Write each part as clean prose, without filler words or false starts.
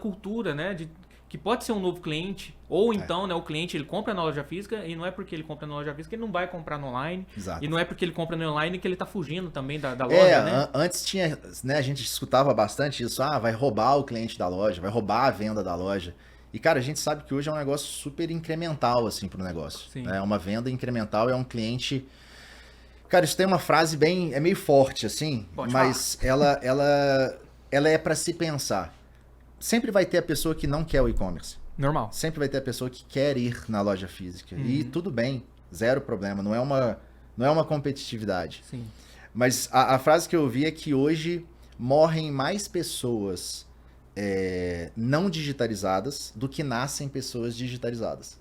cultura, né? Que pode ser um novo cliente, ou então, né, o cliente ele compra na loja física e não é porque ele compra na loja física que ele não vai comprar no online. Exato. E não é porque ele compra no online que ele tá fugindo também da loja, né? Antes tinha, né, a gente escutava bastante isso, vai roubar o cliente da loja, vai roubar a venda da loja. E, cara, a gente sabe que hoje é um negócio super incremental, assim, pro negócio. Sim. Né? Uma venda incremental é um cliente... Cara, isso tem uma frase bem... É meio forte, assim, Pode mas ela é para se pensar. Sempre vai ter a pessoa que não quer o e-commerce. Normal. Sempre vai ter a pessoa que quer ir na loja física. E tudo bem, zero problema. Não é uma competitividade. Sim. Mas a frase que eu ouvi é que hoje morrem mais pessoas não digitalizadas do que nascem pessoas digitalizadas.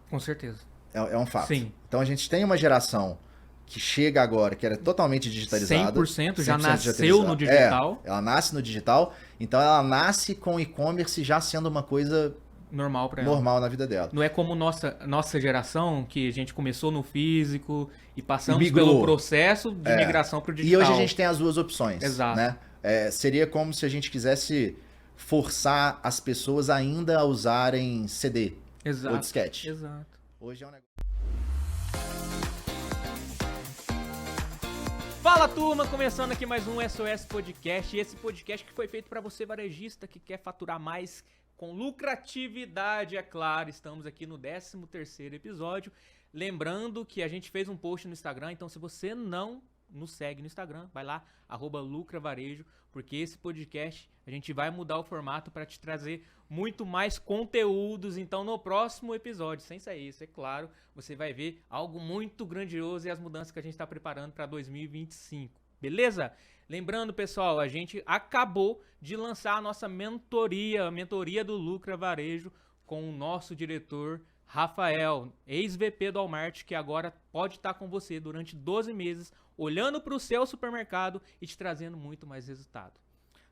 Com certeza. É um fato. Sim. Então a gente tem uma geração que chega agora, que era totalmente digitalizada. 100% já nasceu no digital. Ela nasce no digital, então ela nasce com o e-commerce já sendo uma coisa normal para ela. Normal na vida dela. Não é como nossa geração, que a gente começou no físico e passamos pelo processo de migração para o digital. E hoje a gente tem as duas opções. Exato. Né? Seria como se a gente quisesse forçar as pessoas ainda a usarem CD ou disquete. Exato. Hoje é um negócio... Fala, turma, começando aqui mais um SOS Podcast. Esse podcast que foi feito para você varejista que quer faturar mais com lucratividade, é claro. Estamos aqui no 13º episódio. Lembrando que a gente fez um post no Instagram, então se você não nos segue no Instagram, vai lá, @lucravarejo, porque esse podcast a gente vai mudar o formato para te trazer muito mais conteúdos. Então no próximo episódio, sem sair isso, é claro, você vai ver algo muito grandioso e as mudanças que a gente está preparando para 2025, beleza? Lembrando, pessoal, a gente acabou de lançar a nossa mentoria, a mentoria do Lucra Varejo, com o nosso diretor Rafael, ex-VP do Walmart, que agora pode estar com você durante 12 meses, olhando para o seu supermercado e te trazendo muito mais resultado.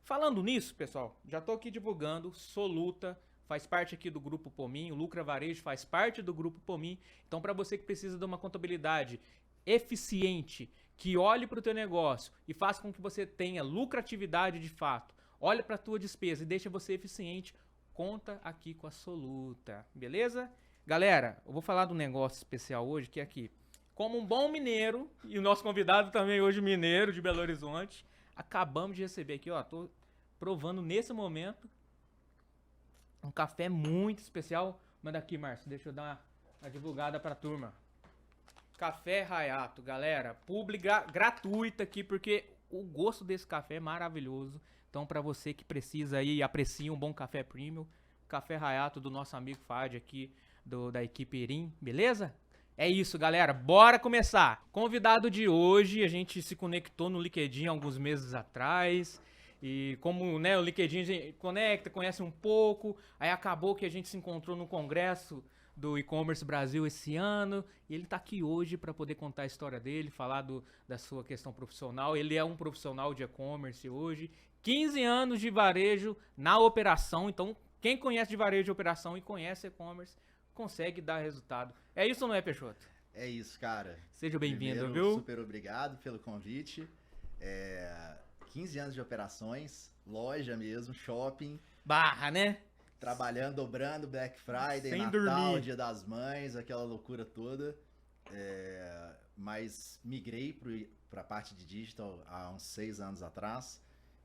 Falando nisso, pessoal, já estou aqui divulgando, Soluta faz parte aqui do Grupo Pomin, o Lucra Varejo faz parte do Grupo Pomin. Então, para você que precisa de uma contabilidade eficiente, que olhe para o teu negócio e faça com que você tenha lucratividade de fato, olhe para a tua despesa e deixe você eficiente, conta aqui com a Soluta, beleza? Galera, eu vou falar de um negócio especial hoje, que é aqui. Como um bom mineiro, e o nosso convidado também hoje mineiro de Belo Horizonte, acabamos de receber aqui, ó, tô provando nesse momento um café muito especial. Manda aqui, Márcio, deixa eu dar uma divulgada pra turma. Café Hayato, galera, publi gratuita aqui, porque o gosto desse café é maravilhoso. Então, pra você que precisa aí e aprecia um bom café premium, Café Hayato do nosso amigo Fad aqui, da equipe Erim, beleza? É isso, galera, bora começar! Convidado de hoje, a gente se conectou no LinkedIn alguns meses atrás, e como, né, o LinkedIn a gente conecta, conhece um pouco, aí acabou que a gente se encontrou no congresso do e-commerce Brasil esse ano, e ele tá aqui hoje para poder contar a história dele, falar da sua questão profissional. Ele é um profissional de e-commerce hoje, 15 anos de varejo na operação, então quem conhece de varejo de operação e conhece e-commerce, consegue dar resultado. É isso ou não é, Peixoto? É isso, cara. Seja bem-vindo, Primeiro, viu? Super obrigado pelo convite. 15 anos de operações, loja mesmo, shopping. Barra, né? Trabalhando, dobrando Black Friday, sem Natal, dormir. Dia das Mães, aquela loucura toda. Mas migrei para a parte de digital há uns 6 anos atrás.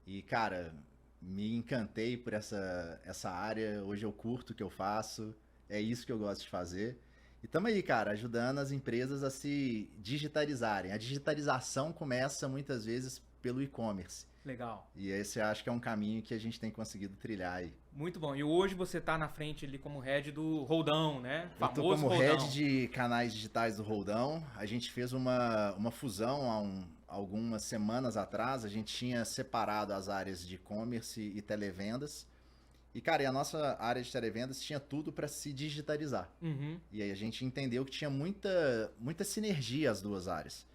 E, cara, me encantei por essa área. Hoje eu curto o que eu faço. É isso que eu gosto de fazer. E tamo aí, cara, ajudando as empresas a se digitalizarem. A digitalização começa muitas vezes pelo e-commerce. Legal. E esse eu acho que é um caminho que a gente tem conseguido trilhar aí. Muito bom. E hoje você tá na frente ali como head do Roldão, né? Eu tô Famoso como Roldão. head de canais digitais do Roldão. A gente fez uma fusão há algumas semanas atrás. A gente tinha separado as áreas de e-commerce e televendas. E, cara, a nossa área de televendas tinha tudo para se digitalizar. Uhum. E aí a gente entendeu que tinha muita sinergia as duas áreas.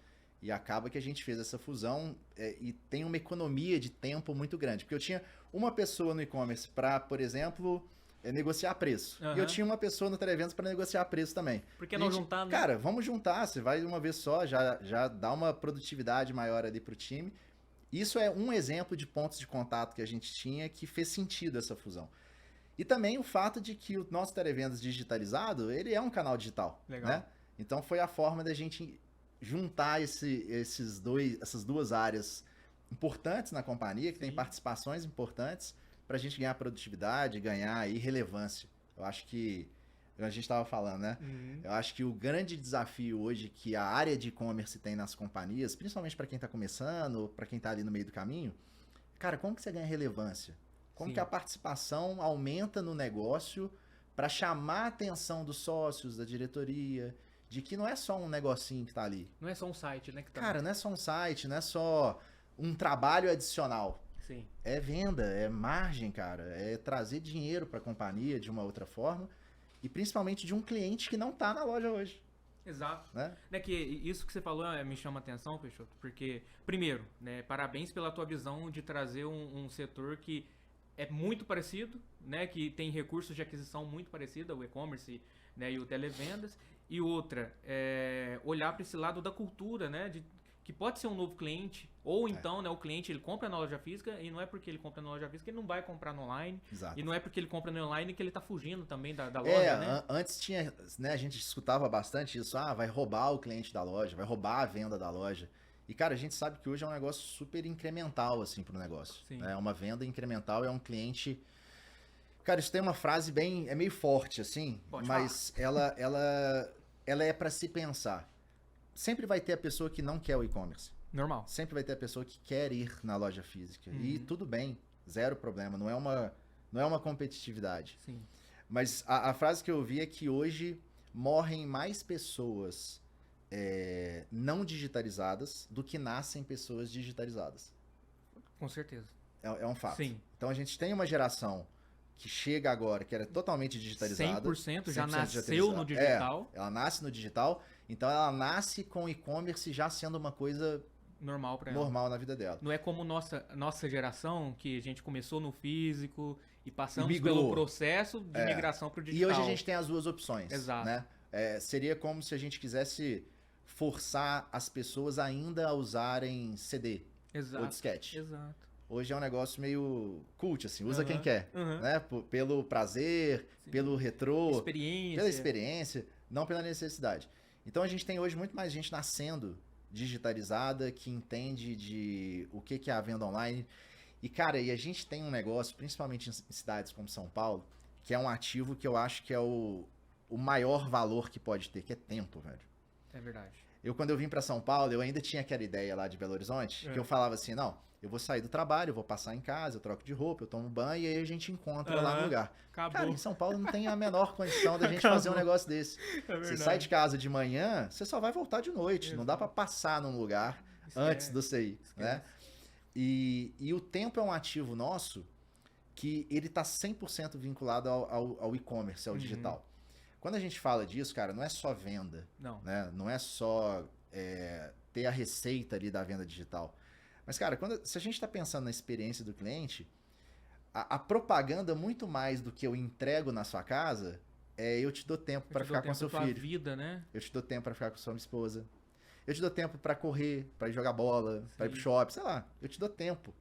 E acaba que a gente fez essa fusão e tem uma economia de tempo muito grande. Porque eu tinha uma pessoa no e-commerce para, por exemplo, negociar preço. Uhum. E eu tinha uma pessoa no televendas para negociar preço também. Por que não juntar, né? Cara, vamos juntar. Você vai uma vez só, já dá uma produtividade maior ali pro time. Isso é um exemplo de pontos de contato que a gente tinha que fez sentido essa fusão. E também o fato de que o nosso televendas digitalizado, ele é um canal digital. Legal. Né? Então foi a forma da gente juntar essas duas áreas importantes na companhia, que tem participações importantes, para a gente ganhar produtividade, ganhar aí relevância. Eu acho que, a gente estava falando, né? Eu acho que o grande desafio hoje que a área de e-commerce tem nas companhias, principalmente para quem está começando, para quem está ali no meio do caminho, cara, como que você ganha relevância? Como que a participação aumenta no negócio para chamar a atenção dos sócios, da diretoria, de que não é só um negocinho que tá ali. Não é só um site, né? Cara, não é só um site, não é só um trabalho adicional. Sim. É venda, é margem, cara. É trazer dinheiro para a companhia de uma outra forma e principalmente de um cliente que não tá na loja hoje. Exato. Né? Que isso que você falou me chama a atenção, Peixoto, porque, primeiro, né, parabéns pela tua visão de trazer um setor que é muito parecido, né, que tem recursos de aquisição muito parecidos, o e-commerce, né, e o televendas. E outra, olhar para esse lado da cultura, né, que pode ser um novo cliente, ou então, né, o cliente ele compra na loja física e não é porque ele compra na loja física que ele não vai comprar no online. Exato. E não é porque ele compra no online que ele tá fugindo também da loja, né? Antes tinha, né, a gente escutava bastante isso, vai roubar o cliente da loja, vai roubar a venda da loja. E, cara, a gente sabe que hoje é um negócio super incremental, assim, pro negócio. Sim. É uma venda incremental, é um cliente... Cara, isso tem uma frase bem... É meio forte, assim, mas ela é para se pensar. Sempre vai ter a pessoa que não quer o e-commerce. Normal. Sempre vai ter a pessoa que quer ir na loja física. E tudo bem, zero problema. Não é uma competitividade. Sim. Mas a frase que eu ouvi é que hoje morrem mais pessoas não digitalizadas do que nascem pessoas digitalizadas. Com certeza. É um fato. Sim. Então a gente tem uma geração que chega agora, que era totalmente digitalizada. 100% já nasceu no digital. Ela nasce no digital, então ela nasce com o e-commerce já sendo uma coisa normal para ela. Normal na vida dela. Não é como nossa geração, que a gente começou no físico e passamos pelo processo de migração para o digital. E hoje a gente tem as duas opções. Exato. Né? Seria como se a gente quisesse forçar as pessoas ainda a usarem CD ou disquete. Exato. Hoje é um negócio meio cult, assim, usa quem quer, né? Pelo prazer, pelo retrô, pela experiência, não pela necessidade. Então a gente tem hoje muito mais gente nascendo digitalizada, que entende de o que é a venda online. E, cara, a gente tem um negócio, principalmente em cidades como São Paulo, que é um ativo que eu acho que é o maior valor que pode ter, que é tempo, velho. É verdade. Quando eu vim pra São Paulo, eu ainda tinha aquela ideia lá de Belo Horizonte, que eu falava assim, não, eu vou sair do trabalho, eu vou passar em casa, eu troco de roupa, eu tomo banho e aí a gente encontra lá no lugar. Acabou. Cara, em São Paulo não tem a menor condição da gente fazer um negócio desse. Você sai de casa de manhã, você só vai voltar de noite. Não dá pra passar num lugar antes de você ir, né? E o tempo é um ativo nosso que ele tá 100% vinculado ao e-commerce, ao digital. Quando a gente fala disso, cara, não é só venda. Não. Né? Não é só ter a receita ali da venda digital. Mas, cara, se a gente está pensando na experiência do cliente, a propaganda, muito mais do que eu entrego na sua casa, eu te dou tempo para ficar com seu filho. Vida, né? Eu te dou tempo para ficar com sua esposa. Eu te dou tempo para correr, para ir jogar bola, para ir pro shopping, sei lá. Eu te dou tempo.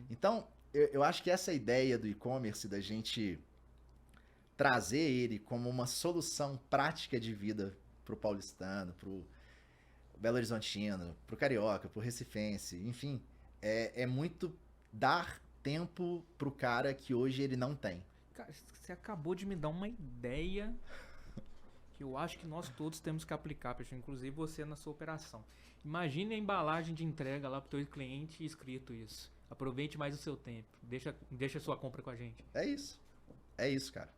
Então, eu acho que essa ideia do e-commerce, da gente trazer ele como uma solução prática de vida pro paulistano, pro Belo Horizontino, pro carioca, pro recifense, enfim, é muito dar tempo pro cara que hoje ele não tem. Cara, você acabou de me dar uma ideia que eu acho que nós todos temos que aplicar, Peixoto, inclusive você na sua operação. Imagine a embalagem de entrega lá pro teu cliente escrito isso. Aproveite mais o seu tempo. Deixa a sua compra com a gente. É isso, cara.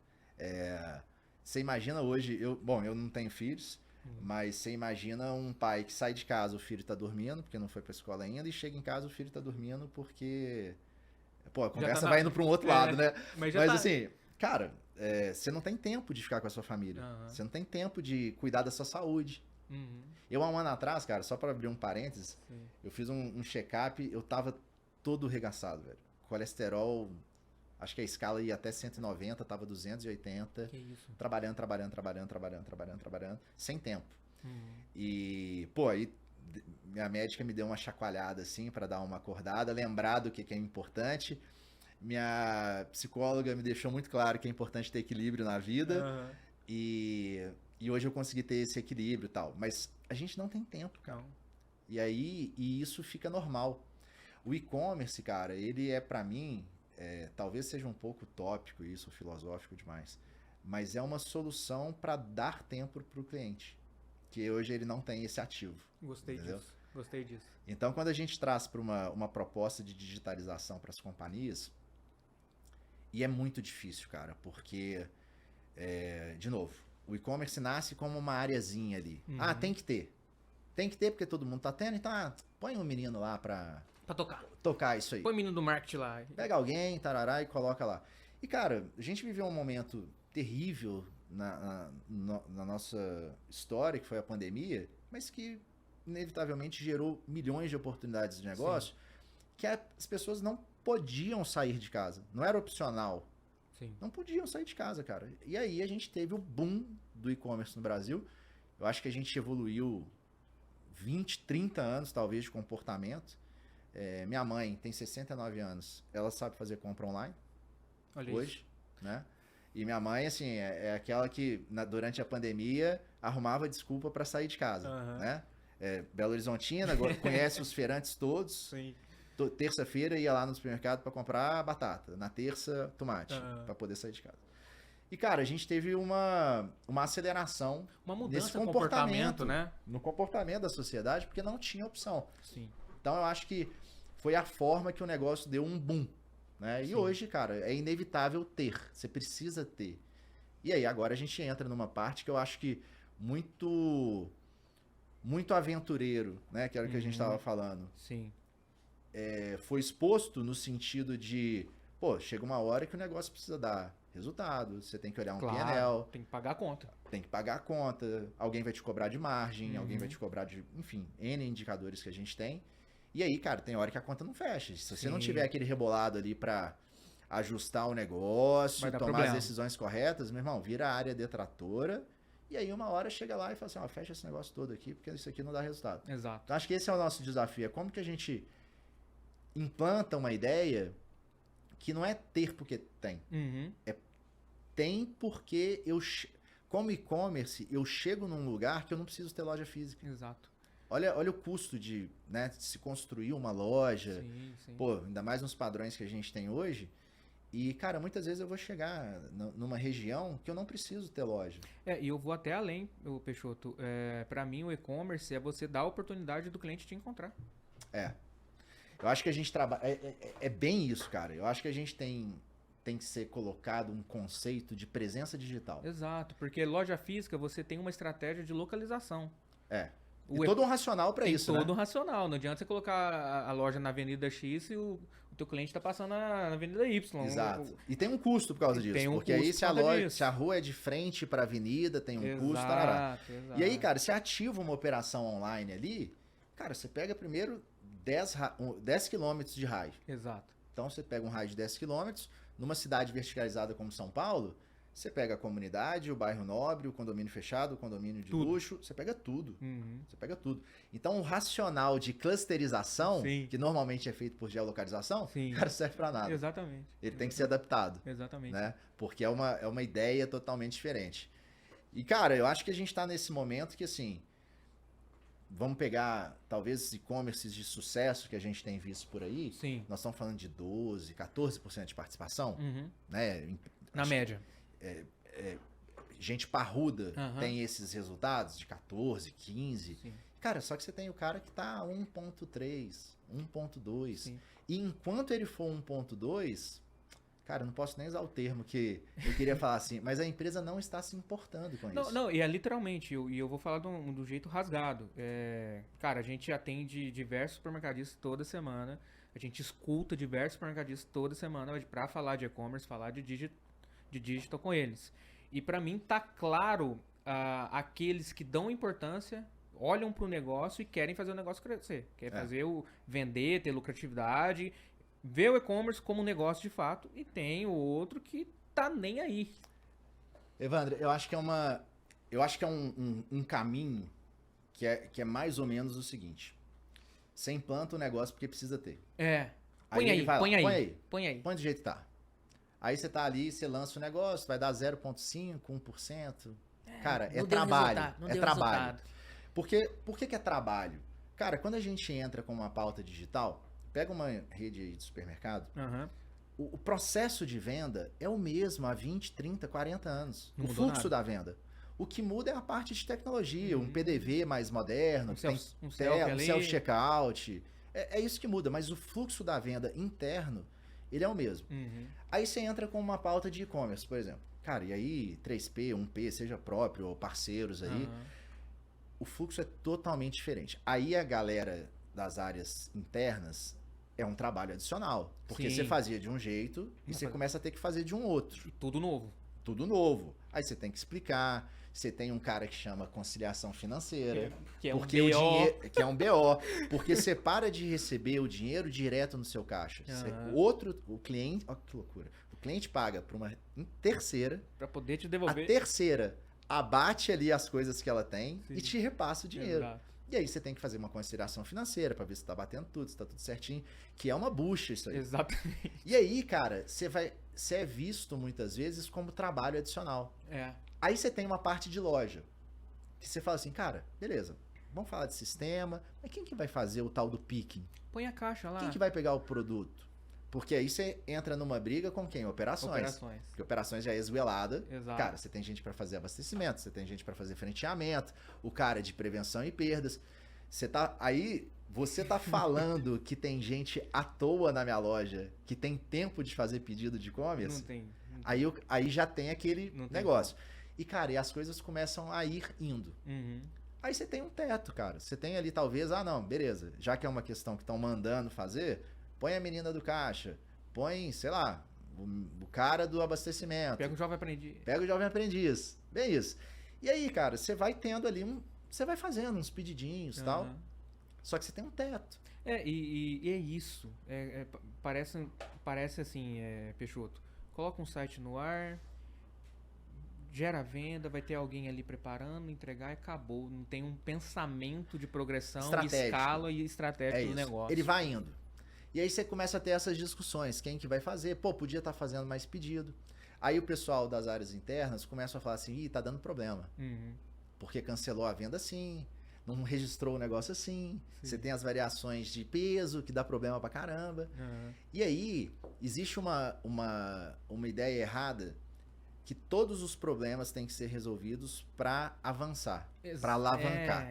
Você imagina hoje, eu não tenho filhos, mas você imagina um pai que sai de casa, o filho tá dormindo, porque não foi pra escola ainda, e chega em casa, o filho tá dormindo porque... Pô, a conversa vai indo pra um outro lado, né? Mas assim, cara, você não tem tempo de ficar com a sua família. Você não tem tempo de cuidar da sua saúde. Eu, há um ano atrás, cara, só pra abrir um parênteses, eu fiz um check-up, eu tava todo regaçado, velho. Colesterol... Acho que a escala ia até 190, tava 280. Que isso? Trabalhando, sem tempo. E, pô, aí minha médica me deu uma chacoalhada assim para dar uma acordada, lembrar do que é importante. Minha psicóloga me deixou muito claro que é importante ter equilíbrio na vida. Aham. E hoje eu consegui ter esse equilíbrio e tal. Mas a gente não tem tempo, cara. Então, E isso fica normal. O e-commerce, cara, ele é pra mim, talvez seja um pouco utópico isso, filosófico demais, mas é uma solução para dar tempo pro cliente, que hoje ele não tem esse ativo. gostei Entendeu? disso. Gostei disso. Então, quando a gente traz para uma proposta de digitalização para as companhias, e é muito difícil, cara, porque, de novo, o e-commerce nasce como uma areazinha ali. Uhum. Ah, tem que ter. Tem que ter porque todo mundo tá tendo, então põe um menino lá pra Pra tocar. tocar isso aí. Põe o menino do marketing lá. Pega alguém, tarará, e coloca lá. E, cara, a gente viveu um momento terrível na nossa história, que foi a pandemia, mas que inevitavelmente gerou milhões de oportunidades de negócio, que as pessoas não podiam sair de casa. Não era opcional. Sim. Não podiam sair de casa, cara. E aí a gente teve o boom do e-commerce no Brasil. Eu acho que a gente evoluiu 20, 30 anos, talvez, de comportamento. Minha mãe tem 69 anos. Ela sabe fazer compra online Olha hoje, isso. né? E minha mãe, assim, é aquela que durante a pandemia arrumava desculpa para sair de casa, Aham. né? Belo Horizontina, agora conhece os feirantes todos. Sim. Terça-feira ia lá no supermercado para comprar batata. Na terça, tomate, Aham. para poder sair de casa. E, cara, a gente teve uma aceleração Uma mudança nesse de comportamento, né? no comportamento da sociedade, porque não tinha opção. Sim. Então, eu acho que foi a forma que o negócio deu um boom, né? E Sim. hoje, cara, é inevitável ter. Você precisa ter. E aí, agora a gente entra numa parte que eu acho que muito aventureiro, né? Que era o que a gente estava falando. Sim. Foi exposto no sentido de, pô, chega uma hora que o negócio precisa dar resultado, você tem que olhar um Claro. PNL, Tem que pagar a conta. tem que pagar a conta, alguém vai te cobrar de margem, alguém Uhum. vai te cobrar de, enfim, N indicadores que a gente tem. E aí, cara, tem hora que a conta não fecha. Se você não Sim. tiver aquele rebolado ali pra ajustar o negócio, Vai dar tomar problema. as decisões corretas, meu irmão, vira a área detratora. E aí uma hora chega lá e fala assim, ó, fecha esse negócio todo aqui, porque isso aqui não dá resultado. Exato. Então acho que esse é o nosso desafio, é como que a gente implanta uma ideia que não é ter porque tem. Uhum. Tem porque como e-commerce, eu chego num lugar que eu não preciso ter loja física. Exato. Olha o custo de, né, se construir uma loja, Sim, sim. pô, ainda mais nos padrões que a gente tem hoje. E, cara, muitas vezes eu vou chegar numa região que eu não preciso ter loja. E eu vou até além, o Peixoto. Para mim, o e-commerce é você dar a oportunidade do cliente te encontrar. Eu acho que a gente trabalha. É bem isso, cara. Eu acho que a gente tem que ser colocado um conceito de presença digital. Exato, porque loja física você tem uma estratégia de localização. E todo um racional pra Tem isso, todo né? um racional. Não adianta você colocar a loja na Avenida X e o teu cliente tá passando na Avenida Y. Exato. E tem um custo por causa E disso. tem um Porque custo aí por causa disso. se a rua é de frente pra avenida, tem um custo, tarará. Exato. E aí, cara, você ativa uma operação online ali, cara, você pega primeiro 10 quilômetros de raio. Exato. Então você pega um raio de 10 quilômetros, numa cidade verticalizada como São Paulo, você pega a comunidade, o bairro nobre, o condomínio fechado, o condomínio de Tudo. luxo, você pega tudo. Uhum. Você pega tudo. Então o racional de clusterização, Sim. que normalmente é feito por geolocalização, Sim. cara, serve pra nada. Exatamente. Ele tem que ser adaptado, Exatamente. né? Porque é uma ideia totalmente diferente. E, cara, eu acho que a gente tá nesse momento que, assim, vamos pegar, talvez, e-commerces de sucesso que a gente tem visto por aí. Sim. Nós estamos falando de 12, 14% de participação, Uhum. né? Na Acho média. gente parruda Aham. tem esses resultados de 14, 15. Sim. Cara, só que você tem o cara que tá a 1.3, 1.2. Sim. E enquanto ele for 1.2, cara, eu não posso nem usar o termo que eu queria falar assim, mas a empresa não está se importando com Não, isso. não, e é literalmente, e eu vou falar do jeito rasgado. Cara, a gente atende diversos supermercadistas toda semana, a gente escuta diversos supermercadistas toda semana pra falar de e-commerce, falar de digital com eles. E pra mim tá claro aqueles que dão importância, olham pro negócio e querem fazer o negócio crescer. Quer fazer vender, ter lucratividade, ver o e-commerce como um negócio de fato, e tem o outro que tá nem aí. Evandro, eu acho que é um caminho que é mais ou menos o seguinte. Você implanta o negócio porque precisa ter. Põe aí, ele vai lá, põe aí. Põe do jeito que tá. Aí você tá ali, você lança o negócio, vai dar 0,5%, 1%. Cara, é trabalho. É trabalho. Por que é trabalho? Cara, quando a gente entra com uma pauta digital, pega uma rede aí de supermercado, o processo de venda é o mesmo há 20, 30, 40 anos. Não o mudou fluxo nada. da venda. O que muda é a parte de tecnologia, um PDV mais moderno, Um que tem self um ali. self-checkout. É isso que muda, mas o fluxo da venda interno, ele é o mesmo. Aí você entra com uma pauta de e-commerce, por exemplo. Cara, e aí 3P, 1P, seja próprio ou parceiros aí, o fluxo é totalmente diferente. Aí a galera das áreas internas é um trabalho adicional. Porque Sim. você fazia de um jeito e Vai você fazer. começa a ter que fazer de um outro. Tudo novo. Tudo novo. Aí você tem que explicar. Você tem um cara que chama conciliação financeira. Que é um porque o BO. dinheiro, que é um BO. Porque você para de receber o dinheiro direto no seu caixa. O cliente. Olha que loucura. O cliente paga para uma terceira. Pra poder te A devolver. terceira abate ali as coisas que ela tem Sim. e te repassa o dinheiro. Exato. E aí você tem que fazer uma consideração financeira para ver se tá batendo tudo, se tá tudo certinho. Que é uma bucha isso aí. Exatamente. E aí, cara, você é visto muitas vezes como trabalho adicional. Aí você tem uma parte de loja. Que você fala assim, cara, beleza, vamos falar de sistema, mas quem que vai fazer o tal do picking? Põe a caixa lá. Quem que vai pegar o produto? Porque aí você entra numa briga com quem? Operações. Porque operações já é esguelada. Exato. Cara, você tem gente para fazer abastecimento, você tem gente para fazer frenteamento, o cara é de prevenção e perdas. Você tá falando que tem gente à toa na minha loja que tem tempo de fazer pedido de e-commerce? Não tem. Aí já tem aquele Não tem negócio. E, cara, as coisas começam a ir indo. Uhum. Aí você tem um teto, cara. Você tem ali, talvez, não, beleza. Já que é uma questão que estão mandando fazer, põe a menina do caixa. Põe, sei lá, o cara do abastecimento. Pega o jovem aprendiz. Pega o jovem aprendiz. Bem isso. E aí, cara, você vai tendo ali você vai fazendo uns pedidinhos e tal. Só que você tem um teto. E é isso. Parece assim, Peixoto. Coloca um site no ar, gera a venda, vai ter alguém ali preparando, entregar e acabou. Não tem um pensamento de progressão, Estratégico. escala e estratégia do isso. negócio. Ele vai indo. E aí você começa a ter essas discussões. Quem que vai fazer? Pô, podia estar fazendo mais pedido. Aí o pessoal das áreas internas começa a falar assim, tá dando problema. Porque cancelou a venda assim, não registrou o negócio assim. Sim. Você tem as variações de peso que dá problema pra caramba. E aí, existe uma ideia errada que todos os problemas têm que ser resolvidos para avançar, para alavancar.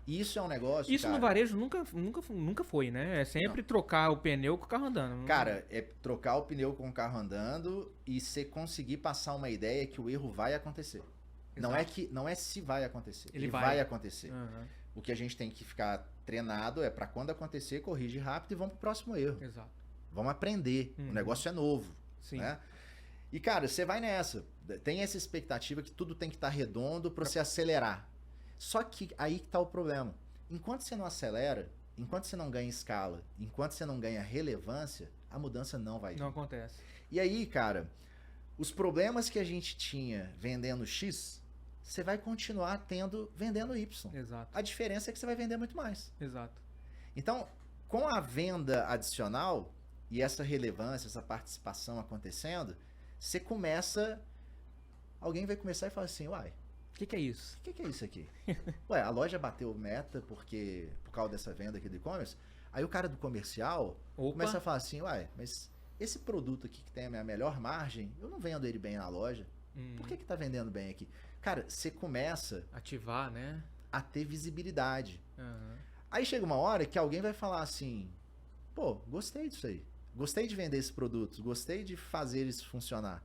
E isso é um negócio, Isso cara, no varejo nunca foi, né? É sempre trocar o pneu com o carro andando. Cara, é trocar o pneu com o carro andando e você conseguir passar uma ideia que o erro vai acontecer. Não é se vai acontecer, ele vai acontecer. O que a gente tem que ficar treinado é para quando acontecer, corrige rápido e vamos pro próximo erro. Exato. Vamos aprender. O negócio é novo. Sim. Né? E, cara, você vai nessa. Tem essa expectativa que tudo tem que estar redondo para você acelerar. Só que aí que tá o problema. Enquanto você não acelera, enquanto você não ganha escala, enquanto você não ganha relevância, a mudança não vai vir. Não acontece. E aí, cara, os problemas que a gente tinha vendendo X, você vai continuar tendo vendendo Y. Exato. A diferença é que você vai vender muito mais. Exato. Então, com a venda adicional e essa relevância, essa participação acontecendo, você começa... Alguém vai começar e falar assim, uai, O que é isso? o que é isso aqui? Ué, a loja bateu meta por causa dessa venda aqui do e-commerce. Aí o cara do comercial começa a falar assim, uai, mas esse produto aqui que tem a minha melhor margem, eu não vendo ele bem na loja. Por que tá vendendo bem aqui? Cara, você começa Ativar, né? a ter visibilidade. Aí chega uma hora que alguém vai falar assim, pô, gostei disso aí. Gostei de vender esse produto, gostei de fazer isso funcionar.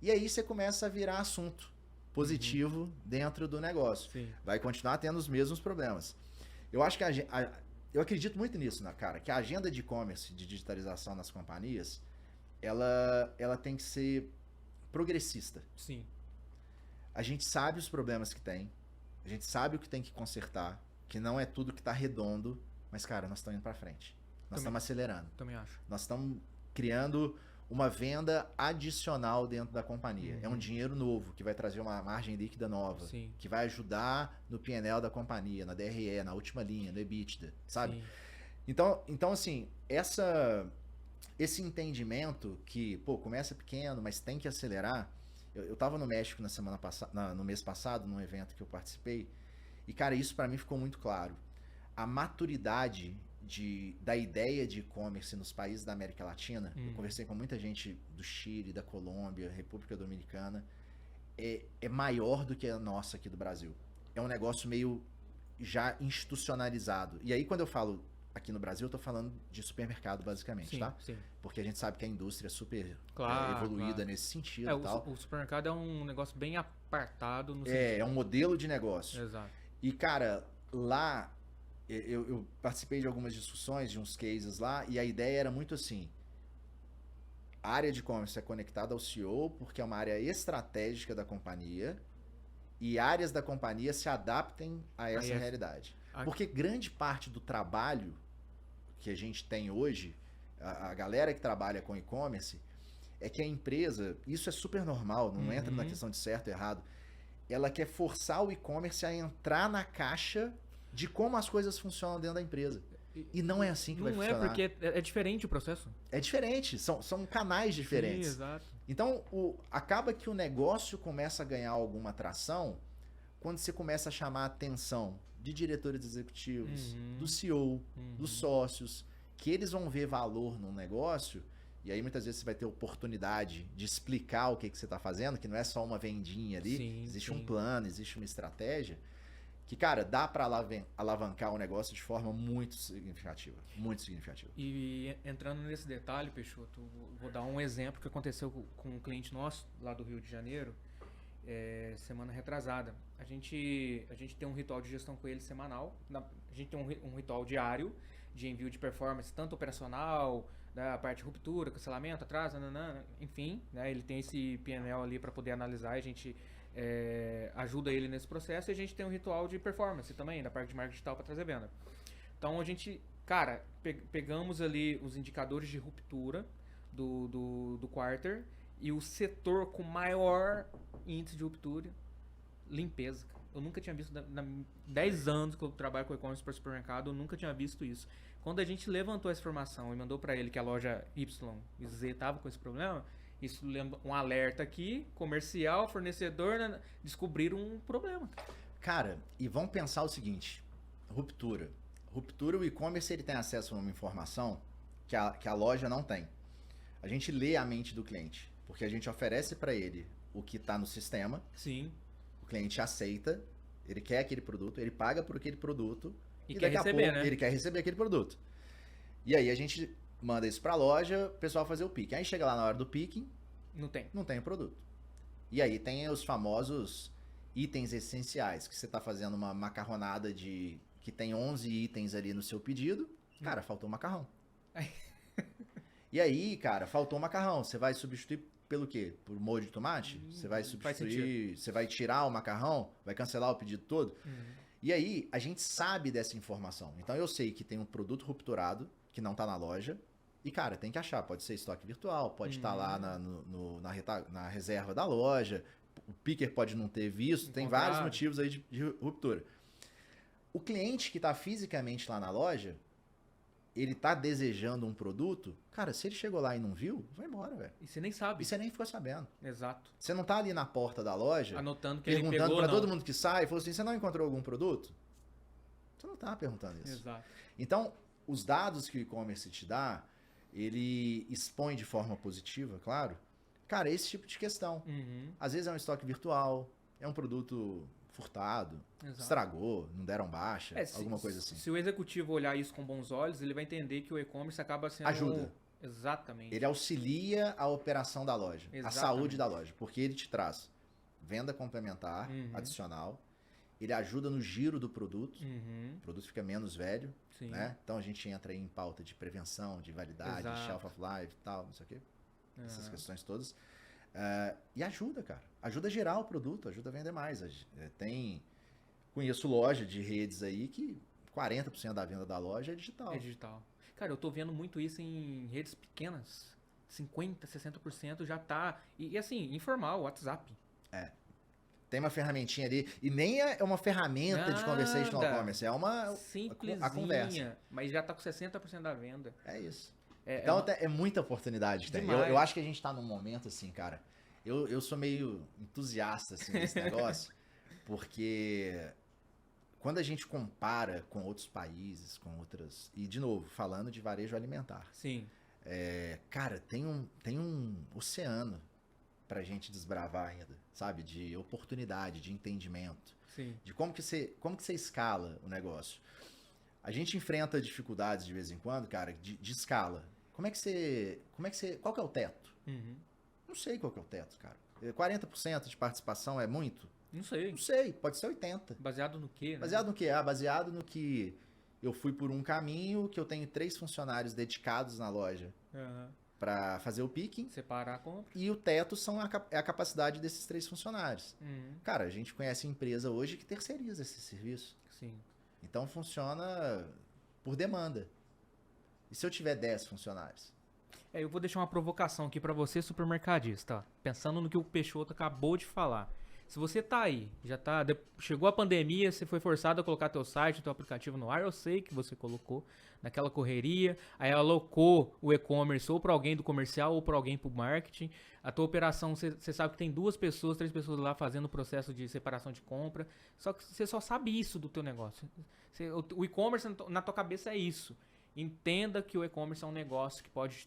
E aí você começa a virar assunto positivo dentro do negócio. Sim. Vai continuar tendo os mesmos problemas. Eu acho que eu acredito muito nisso, né, cara? Que a agenda de e-commerce, de digitalização nas companhias, ela tem que ser progressista. Sim. A gente sabe os problemas que tem, a gente sabe o que tem que consertar, que não é tudo que tá redondo, mas, cara, nós estamos indo pra frente. Nós estamos acelerando. Também acho. Nós estamos criando uma venda adicional dentro da companhia. É um dinheiro novo, que vai trazer uma margem líquida nova, Sim. que vai ajudar no P&L da companhia, na DRE, na última linha, no EBITDA, sabe? Sim. Então assim, esse entendimento que, pô, começa pequeno, mas tem que acelerar. Eu tava no México no mês passado, num evento que eu participei, e, cara, isso para mim ficou muito claro. A maturidade da ideia de e-commerce nos países da América Latina, eu conversei com muita gente do Chile, da Colômbia, República Dominicana, é maior do que a nossa aqui do Brasil. É um negócio meio já institucionalizado. E aí, quando eu falo aqui no Brasil, eu tô falando de supermercado, basicamente, Sim, tá? sim. Porque a gente sabe que a indústria é super Claro, evoluída claro. nesse sentido e tal. O supermercado é um negócio bem apartado no É um modelo de negócio. Exato. E, cara, lá eu participei de algumas discussões, de uns cases lá, e a ideia era muito assim: a área de e-commerce é conectada ao CEO porque é uma área estratégica da companhia e áreas da companhia se adaptem a essa realidade. Porque grande parte do trabalho que a gente tem hoje, a galera que trabalha com e-commerce, é que a empresa, isso é super normal, não entra na questão de certo e errado, ela quer forçar o e-commerce a entrar na caixa de como as coisas funcionam dentro da empresa. E não é assim que vai funcionar. Não é, porque é diferente o processo. É diferente, são canais diferentes. Sim, exato. Então, acaba que o negócio começa a ganhar alguma atração quando você começa a chamar a atenção de diretores executivos, do CEO, dos sócios, que eles vão ver valor no negócio. E aí muitas vezes você vai ter oportunidade de explicar o que você está fazendo, que não é só uma vendinha ali, Sim, existe um plano, existe uma estratégia, que, cara, dá para alavancar o negócio de forma muito significativa, muito significativa. E entrando nesse detalhe, Peixoto, vou dar um exemplo que aconteceu com um cliente nosso lá do Rio de Janeiro, semana retrasada. A gente tem um ritual de gestão com ele semanal, a gente tem um ritual diário de envio de performance, tanto operacional, da parte de ruptura, cancelamento, atraso, enfim, né? Ele tem esse PNL ali para poder analisar, e a gente ajuda ele nesse processo, e a gente tem um ritual de performance também, da parte de marketing digital para trazer venda. Então a gente, cara, pegamos ali os indicadores de ruptura do quarter, e o setor com maior índice de ruptura, limpeza. Eu nunca tinha visto, 10 anos que eu trabalho com e-commerce para supermercado, eu nunca tinha visto isso. Quando a gente levantou essa informação e mandou para ele que a loja Y e Z tava com esse problema, isso lembra um alerta aqui, comercial, fornecedor, descobriram um problema. Cara, e vamos pensar o seguinte: ruptura. Ruptura, o e-commerce ele tem acesso a uma informação que a loja não tem. A gente lê a mente do cliente, porque a gente oferece para ele o que está no sistema. Sim. O cliente aceita, ele quer aquele produto, ele paga por aquele produto e quer receber, pouco, né? Ele quer receber aquele produto. E aí a gente manda isso para a loja, o pessoal fazer o picking. Aí chega lá na hora do picking, não tem o produto. E aí tem os famosos itens essenciais, que você está fazendo uma macarronada que tem 11 itens ali no seu pedido. Cara, faltou macarrão. E aí, cara, faltou macarrão. Você vai substituir pelo quê? Por molho de tomate? Você vai substituir, você vai tirar o macarrão? Vai cancelar o pedido todo? E aí, a gente sabe dessa informação. Então, eu sei que tem um produto rupturado, que não tá na loja. E, cara, tem que achar. Pode ser estoque virtual, pode estar lá na reserva da loja. O picker pode não ter visto. Tem vários motivos aí de ruptura. O cliente que tá fisicamente lá na loja, ele tá desejando um produto, cara, se ele chegou lá e não viu, vai embora, velho. E você nem sabe. E você nem ficou sabendo. Exato. Você não tá ali na porta da loja, anotando que ele pegou, perguntando pra todo mundo que sai, falou assim, você não encontrou algum produto? Você não tá perguntando isso. Exato. Então, os dados que o e-commerce te dá, ele expõe de forma positiva, claro. Cara, esse tipo de questão. Às vezes é um estoque virtual, é um produto furtado, estragou, não deram baixa, alguma coisa assim. Se o executivo olhar isso com bons olhos, ele vai entender que o e-commerce acaba sendo... Ajuda. Exatamente. Ele auxilia a operação da loja, a saúde da loja, porque ele te traz venda complementar, adicional, ele ajuda no giro do produto, o produto fica menos velho, né? Então a gente entra aí em pauta de prevenção, de validade, shelf of life e tal, não sei o quê, essas questões todas. E ajuda, cara. Ajuda a gerar o produto, ajuda a vender mais. Conheço loja de redes aí que 40% da venda da loja é digital. É digital. Cara, eu tô vendo muito isso em redes pequenas. 50%, 60% já tá... E assim, informal, WhatsApp. Tem uma ferramentinha ali, e nem é uma ferramenta de conversational Nada. commerce, é uma Simplesinha, a conversa. mas já tá com 60% da venda. É isso. É, Então é muita oportunidade que tem. Demais. Eu acho que a gente tá num momento assim, cara. Eu sou meio entusiasta assim, desse negócio, porque quando a gente compara com outros países, com outras. E, de novo, falando de varejo alimentar. Sim. Cara, tem um oceano pra gente desbravar ainda, sabe? De oportunidade, de entendimento. Sim. De como que você escala o negócio. A gente enfrenta dificuldades de vez em quando, cara, de escala. Qual que é o teto? Uhum. Não sei qual que é o teto, cara. 40% de participação é muito? Não sei. Não sei, pode ser 80%. Baseado no quê, né? Baseado no quê? Baseado no que eu fui por um caminho, que eu tenho 3 funcionários dedicados na loja Uhum. para fazer o picking, Separar a compra. e o teto é a capacidade desses 3 funcionários. Uhum. Cara, a gente conhece empresa hoje que terceiriza esse serviço. Sim. Então funciona por demanda. E se eu tiver 10 funcionários? Eu vou deixar uma provocação aqui pra você, supermercadista, ó. Pensando no que o Peixoto acabou de falar. Se você tá aí, chegou a pandemia, você foi forçado a colocar teu site, teu aplicativo no ar, eu sei que você colocou naquela correria, aí alocou o e-commerce ou para alguém do comercial ou para alguém pro marketing. A tua operação, você sabe que tem 2 pessoas, 3 pessoas lá fazendo o processo de separação de compra, só que você só sabe isso do teu negócio. O e-commerce na tua cabeça é isso. Entenda que o e-commerce é um negócio que pode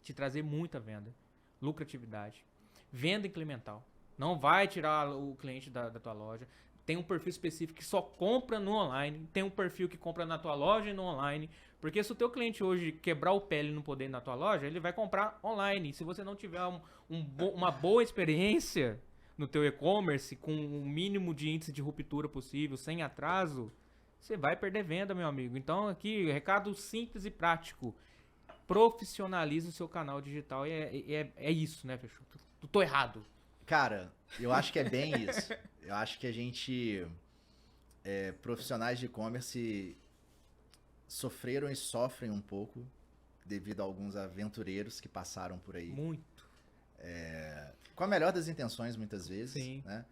te trazer muita venda, lucratividade, venda incremental. Não vai tirar o cliente da tua loja. Tem um perfil específico que só compra no online. Tem um perfil que compra na tua loja e no online. Porque se o teu cliente hoje quebrar o pé e não poder ir na tua loja, ele vai comprar online. Se você não tiver uma boa experiência no teu e-commerce, com o mínimo de índice de ruptura possível, sem atraso, você vai perder venda, meu amigo. Então aqui, recado simples e prático. Profissionalize o seu canal digital. E é isso, né, Fechou? Tô errado. Cara, eu acho que é bem isso. Eu acho que a gente, profissionais de e-commerce, sofreram e sofrem um pouco devido a alguns aventureiros que passaram por aí. Muito. Com a melhor das intenções, muitas vezes. Sim. Né?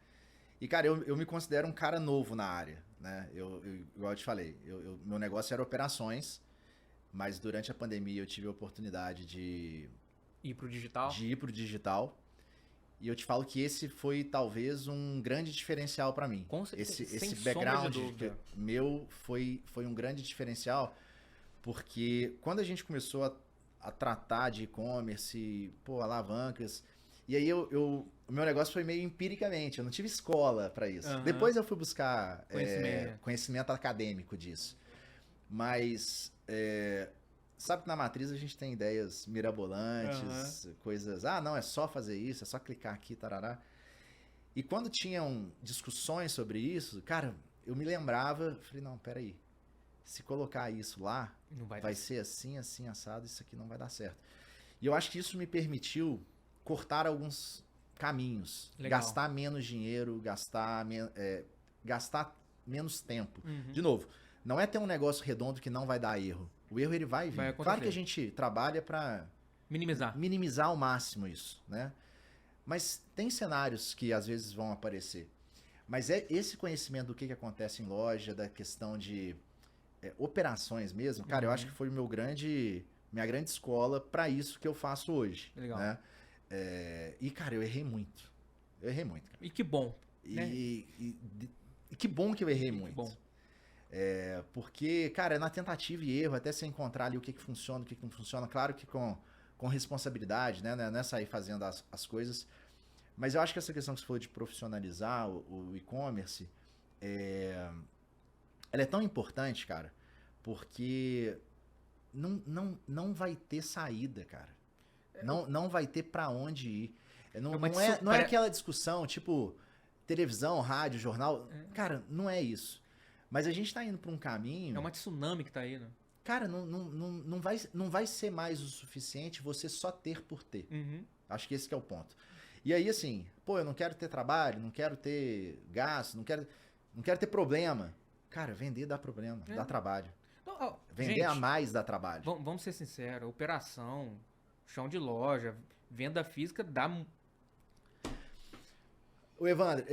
E, cara, eu me considero um cara novo na área. Né? Igual eu te falei, meu negócio era operações, mas durante a pandemia eu tive a oportunidade de Ir pro digital? de ir pro digital. E eu te falo que esse foi talvez um grande diferencial para mim. Com certeza, Esse sem background sombra de dúvida. meu foi um grande diferencial, porque quando a gente começou a tratar de e-commerce, alavancas, e aí o meu negócio foi meio empiricamente, eu não tive escola para isso. Aham. Depois eu fui buscar Conhecimento. acadêmico disso. Mas sabe que na matriz a gente tem ideias mirabolantes, coisas, não, é só fazer isso, é só clicar aqui, tarará. E quando tinham discussões sobre isso, cara, eu me lembrava, falei, não, peraí, se colocar isso lá, Não vai vai ser assim, assim, assado, isso aqui não vai dar certo. E eu acho que isso me permitiu cortar alguns caminhos, Legal. gastar menos dinheiro, gastar menos tempo. Uhum. De novo, não é ter um negócio redondo que não vai dar erro. O erro ele vai vir. Vai acontecer. Claro que a gente trabalha para Minimizar. ao máximo isso, né? Mas tem cenários que às vezes vão aparecer. Mas é esse conhecimento do que acontece em loja, da questão de operações mesmo, cara, eu acho que foi minha grande escola para isso que eu faço hoje. Legal. Né? E, cara, eu errei muito. Cara. E que bom. Né? E que bom que eu errei muito. Bom. Porque, cara, é na tentativa e erro, até você encontrar ali o que funciona, o que não funciona. Claro que com responsabilidade, né? Não é sair fazendo as coisas. Mas eu acho que essa questão que você falou de profissionalizar o e-commerce, ela é tão importante, cara, porque não vai ter saída, cara. Não vai ter pra onde ir. Não é aquela discussão, tipo, televisão, rádio, jornal. Cara, não é isso. Mas a gente tá indo pra um caminho... É uma tsunami que tá indo. Cara, não vai ser mais o suficiente você só ter por ter. Uhum. Acho que esse que é o ponto. E aí, assim, eu não quero ter trabalho, não quero ter gasto, não quero ter problema. Cara, vender dá problema, dá trabalho. Então, Vender gente, a mais dá trabalho. Vamos ser sinceros, operação, chão de loja, venda física dá... O Evandro,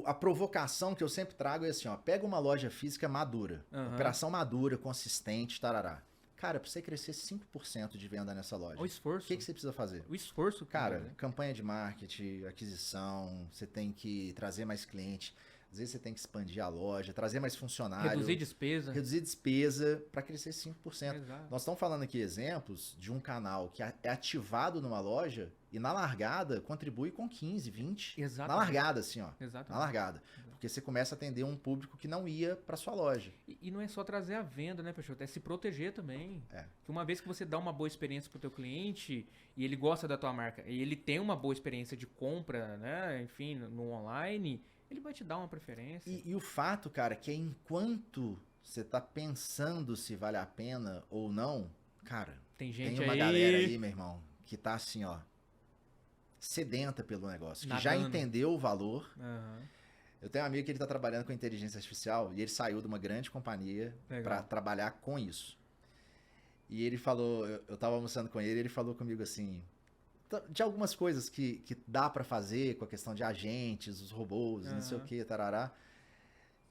a provocação que eu sempre trago é assim, ó, pega uma loja física madura, operação madura, consistente, tarará. Cara, pra você crescer 5% de venda nessa loja, O esforço. o que você precisa fazer? O esforço. Cara, né? campanha de marketing, aquisição, você tem que trazer mais cliente, às vezes você tem que expandir a loja, trazer mais funcionário. Reduzir despesa. Reduzir despesa para crescer 5%. Exato. Nós estamos falando aqui exemplos de um canal que é ativado numa loja e na largada contribui com 15, 20. Exatamente. Na largada, assim, ó. Exatamente. Na largada. Porque você começa a atender um público que não ia para sua loja. E não é só trazer a venda, né, Peixoto? É se proteger também. É. Que uma vez que você dá uma boa experiência pro teu cliente e ele gosta da tua marca e ele tem uma boa experiência de compra, né, enfim, no online, ele vai te dar uma preferência. E o fato, cara, que é enquanto você tá pensando se vale a pena ou não, cara, tem gente tem uma aí... galera aí, meu irmão, que tá assim, ó, sedenta pelo negócio, que já Nadando. entendeu o valor. Aham. Eu tenho um amigo que ele tá trabalhando com inteligência artificial e ele saiu de uma grande companhia Legal. para trabalhar com isso. E ele falou, eu tava almoçando com ele, ele falou comigo assim, de algumas coisas que dá para fazer com a questão de agentes, os robôs, não sei o que, tarará.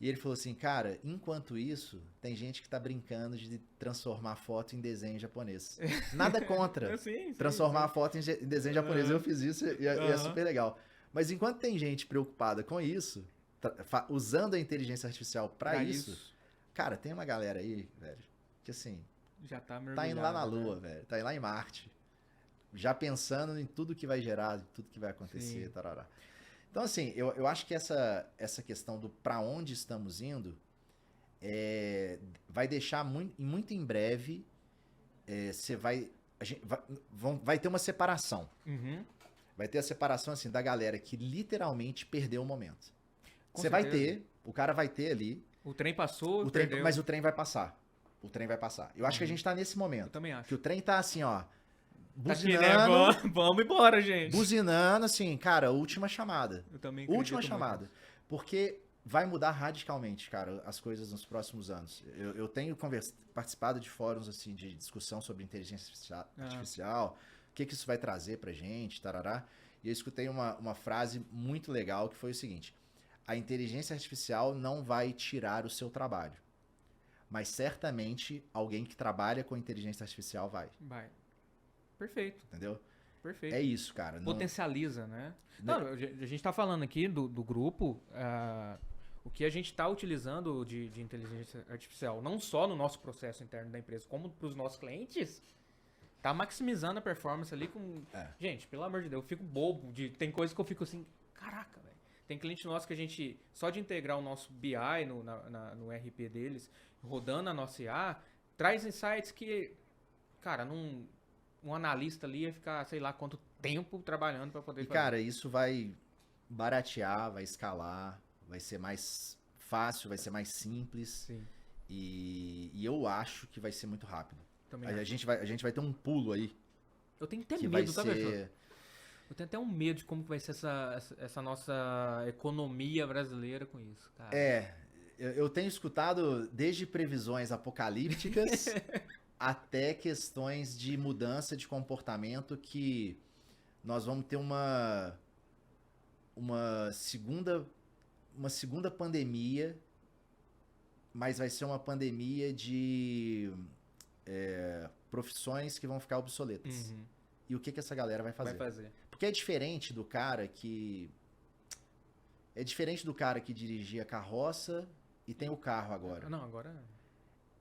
E ele falou assim, cara, enquanto isso, tem gente que tá brincando de transformar foto em desenho japonês. Nada contra Sim, transformar a foto em desenho japonês. Eu fiz isso e é super legal. Mas enquanto tem gente preocupada com isso, usando a inteligência artificial para isso, cara, tem uma galera aí, velho, que assim, já tá indo lá na mergulhado, Lua, né? velho, tá indo lá em Marte, já pensando em tudo que vai gerar, tudo que vai acontecer, Sim. tarará. Então, assim, eu acho que essa questão do para onde estamos indo vai deixar muito em breve, você vai ter uma separação. Uhum. Vai ter a separação assim da galera que literalmente perdeu o momento. Com Você vai certeza. ter, o cara vai ter ali, O trem passou, mas o trem vai passar. O trem vai passar. Eu acho que a gente tá nesse Eu momento. também acho. Que o trem tá assim, ó, Tá buzinando, aqui, né? Vamos embora, gente. buzinando assim, cara, última chamada. Eu também Última acredito chamada. muito. Porque vai mudar radicalmente, cara, as coisas nos próximos anos. Eu tenho participado de fóruns assim de discussão sobre inteligência artificial, o que isso vai trazer pra gente, tarará. E eu escutei uma frase muito legal que foi o seguinte: a inteligência artificial não vai tirar o seu trabalho, mas certamente alguém que trabalha com inteligência artificial vai. Vai. Perfeito, Entendeu? perfeito. É isso, cara. Potencializa, né? Não, a gente tá falando aqui do grupo, o que a gente tá utilizando de inteligência artificial, não só no nosso processo interno da empresa, como pros nossos clientes, tá maximizando a performance ali com... Gente, pelo amor de Deus, eu fico bobo. Tem coisas que eu fico assim, caraca, velho. Tem cliente nosso que a gente, só de integrar o nosso BI no RP deles, rodando a nossa IA, traz insights que, cara, um analista ali ia ficar, sei lá, quanto tempo trabalhando para poder E, fazer. cara, isso vai baratear, vai escalar, vai ser mais fácil, vai ser mais simples. Sim, E eu acho que vai ser muito rápido. também A acho. gente vai ter um pulo aí Eu tenho até que vai medo, tá, Bertô? ser... Eu tenho até um medo de como que vai ser essa nossa economia brasileira com isso, cara. Eu tenho escutado desde previsões apocalípticas até questões de mudança de comportamento que nós vamos ter uma segunda pandemia, mas vai ser uma pandemia de profissões que vão ficar obsoletas. Uhum. E o que essa galera vai fazer? Vai fazer. Porque é diferente do cara que... É diferente do cara que dirigia carroça e tem o carro agora. Não, agora...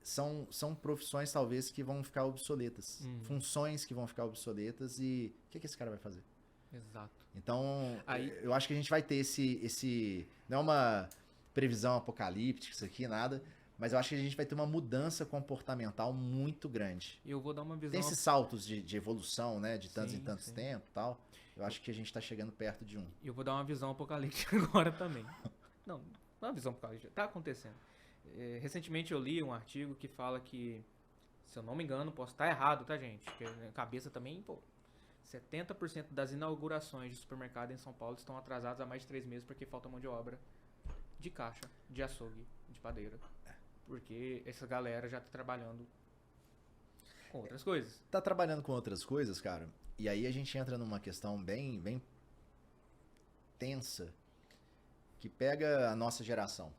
São profissões, talvez, que vão ficar obsoletas. Uhum. Funções que vão ficar obsoletas e o que esse cara vai fazer? Exato. Então, Aí- eu acho que a gente vai ter esse... Não é uma previsão apocalíptica, isso aqui, nada. Mas eu acho que a gente vai ter uma mudança comportamental muito grande. Eu vou dar uma visão... Tem esses saltos de evolução, né? De tantos Sim, em tantos sim. tempos e tal. Eu acho que a gente tá chegando perto de um. Eu vou dar uma visão apocalíptica agora também. Não é uma visão apocalíptica. Tá acontecendo. Recentemente eu li um artigo que fala que, se eu não me engano, posso estar errado, tá, gente? Porque a cabeça também, pô, 70% das inaugurações de supermercado em São Paulo estão atrasadas há mais de 3 meses porque falta mão de obra de caixa, de açougue, de padeira. Porque essa galera já tá trabalhando. Com outras coisas. Tá trabalhando com outras coisas, cara, e aí a gente entra numa questão bem tensa, que pega a nossa geração,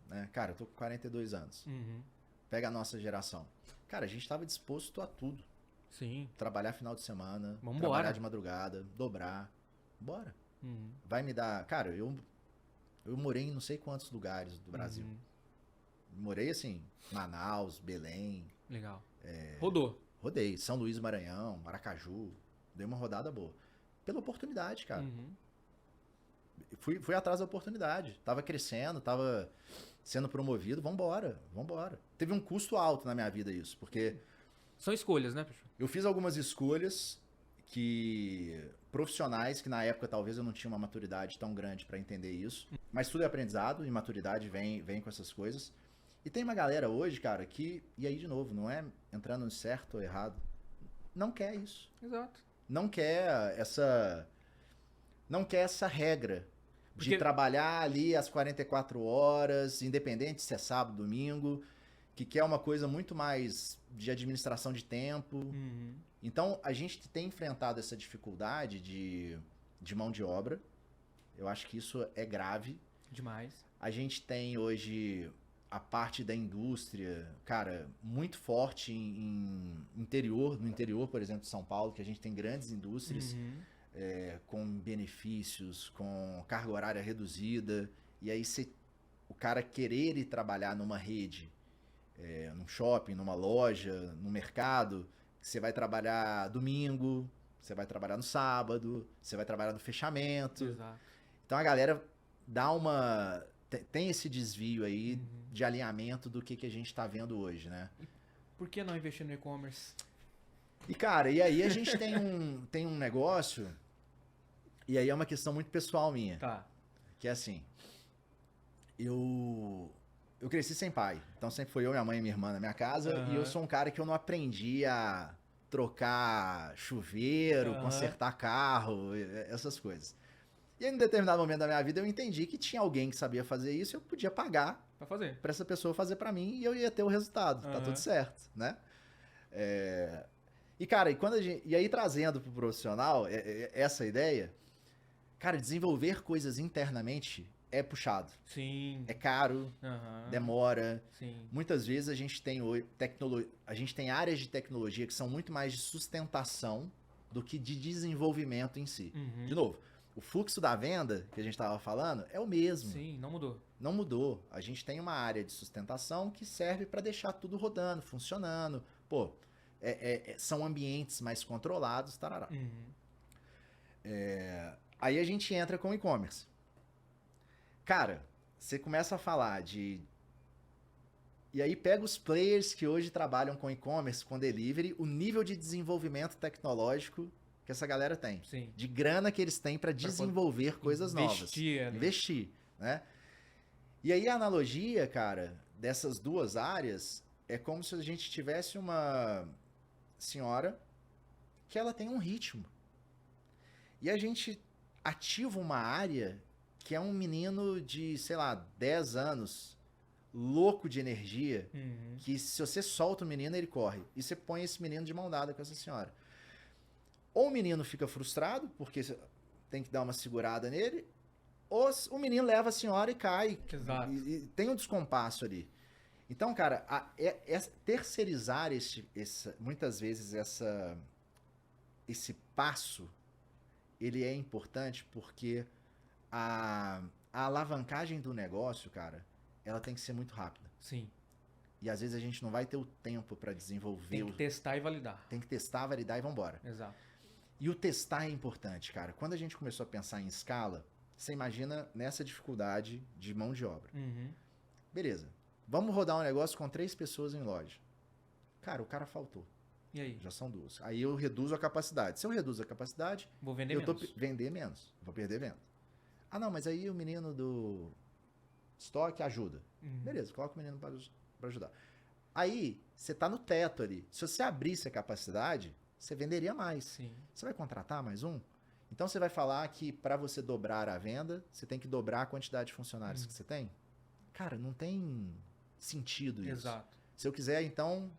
né? Cara, eu tô com 42 anos. Uhum. Pega a nossa geração. Cara, a gente tava disposto a tudo. Sim. Trabalhar final de semana, Vambora. trabalhar de madrugada, dobrar. Bora. Uhum. Vai me dar... Cara, eu morei em não sei quantos lugares do Brasil. Uhum. Morei, assim, Manaus, Belém. Legal. Rodou. Rodei. São Luís do Maranhão, Maracaju. Dei uma rodada boa. Pela oportunidade, cara. Uhum. Fui atrás da oportunidade. Tava crescendo, tava sendo promovido. Vambora. Teve um custo alto na minha vida isso, porque São escolhas, né, Peixoto? eu fiz algumas escolhas profissionais que na época talvez eu não tinha uma maturidade tão grande pra entender isso. Mas tudo é aprendizado e maturidade vem com essas coisas. E tem uma galera hoje, cara, que, e aí de novo, não é entrando em certo ou errado, não quer isso. Exato. Não quer essa regra de Porque- trabalhar ali as 44 horas, independente se é sábado, domingo, que quer uma coisa muito mais de administração de tempo. Uhum. Então, a gente tem enfrentado essa dificuldade de mão de obra. Eu acho que isso é grave. Demais. A gente tem hoje a parte da indústria, cara, muito forte no interior, por exemplo, de São Paulo, que a gente tem grandes indústrias Uhum. com benefícios, com carga horária reduzida, e aí o cara querer ir trabalhar numa rede, num shopping, numa loja, num mercado, você vai trabalhar domingo, você vai trabalhar no sábado, você vai trabalhar no fechamento. Exato. Então a galera tem esse desvio aí Uhum. de alinhamento do que a gente tá vendo hoje, né? Por que não investir no e-commerce? E cara, e aí a gente tem um negócio, e aí é uma questão muito pessoal minha, Tá. que é assim, eu cresci sem pai, então sempre foi eu, minha mãe e minha irmã na minha casa, Aham. e eu sou um cara que eu não aprendi a trocar chuveiro, Aham. consertar carro, essas coisas. E aí, em determinado momento da minha vida, eu entendi que tinha alguém que sabia fazer isso, eu podia pagar Pra fazer. pra essa pessoa fazer pra mim e eu ia ter o resultado, tá Aham. tudo certo, né? E cara, e aí trazendo pro profissional essa ideia, cara, desenvolver coisas internamente é puxado, Sim. é caro, Aham. demora. Sim. Muitas vezes a gente tem áreas de tecnologia que são muito mais de sustentação do que de desenvolvimento em si. Uhum. De novo, o fluxo da venda que a gente estava falando é o mesmo. Sim, não mudou. Não mudou. A gente tem uma área de sustentação que serve para deixar tudo rodando, funcionando. Pô, são ambientes mais controlados, tarará. Uhum. Aí a gente entra com o e-commerce. Cara, você começa a falar de... E aí pega os players que hoje trabalham com e-commerce, com delivery, o nível de desenvolvimento tecnológico que essa galera tem. Sim. De grana que eles têm para desenvolver coisas novas. Investir ali. Investir, né? E aí a analogia, cara, dessas duas áreas é como se a gente tivesse uma senhora que ela tem um ritmo. E a gente ativa uma área que é um menino de, sei lá, 10 anos, louco de energia, Uhum. que se você solta o menino, ele corre. E você põe esse menino de mão dada com essa senhora. Ou o menino fica frustrado, porque tem que dar uma segurada nele, ou o menino leva a senhora e cai. Exato. E tem um descompasso ali. Então, cara, terceirizar muitas vezes esse passo, ele é importante porque a alavancagem do negócio, cara, ela tem que ser muito rápida. Sim. E às vezes a gente não vai ter o tempo para desenvolver. Tem que testar e validar. Tem que testar, validar e vambora. Exato. E o testar é importante, cara. Quando a gente começou a pensar em escala, você imagina nessa dificuldade de mão de obra. Uhum. Beleza. Vamos rodar um negócio com 3 pessoas em loja. Cara, o cara faltou. E aí? Já são 2. Aí eu reduzo a capacidade. Se eu reduzo a capacidade, Vou vender eu menos. vender menos. Vou perder venda. Ah, não, mas aí o menino do estoque ajuda. Uhum. Beleza, coloca o menino para ajudar. Aí, você tá no teto ali. Se você abrisse a capacidade, você venderia mais. Sim. Você vai contratar mais um? Então você vai falar que para você dobrar a venda, você tem que dobrar a quantidade de funcionários que você tem? Cara, não tem sentido isso. Exato. Se eu quiser, então,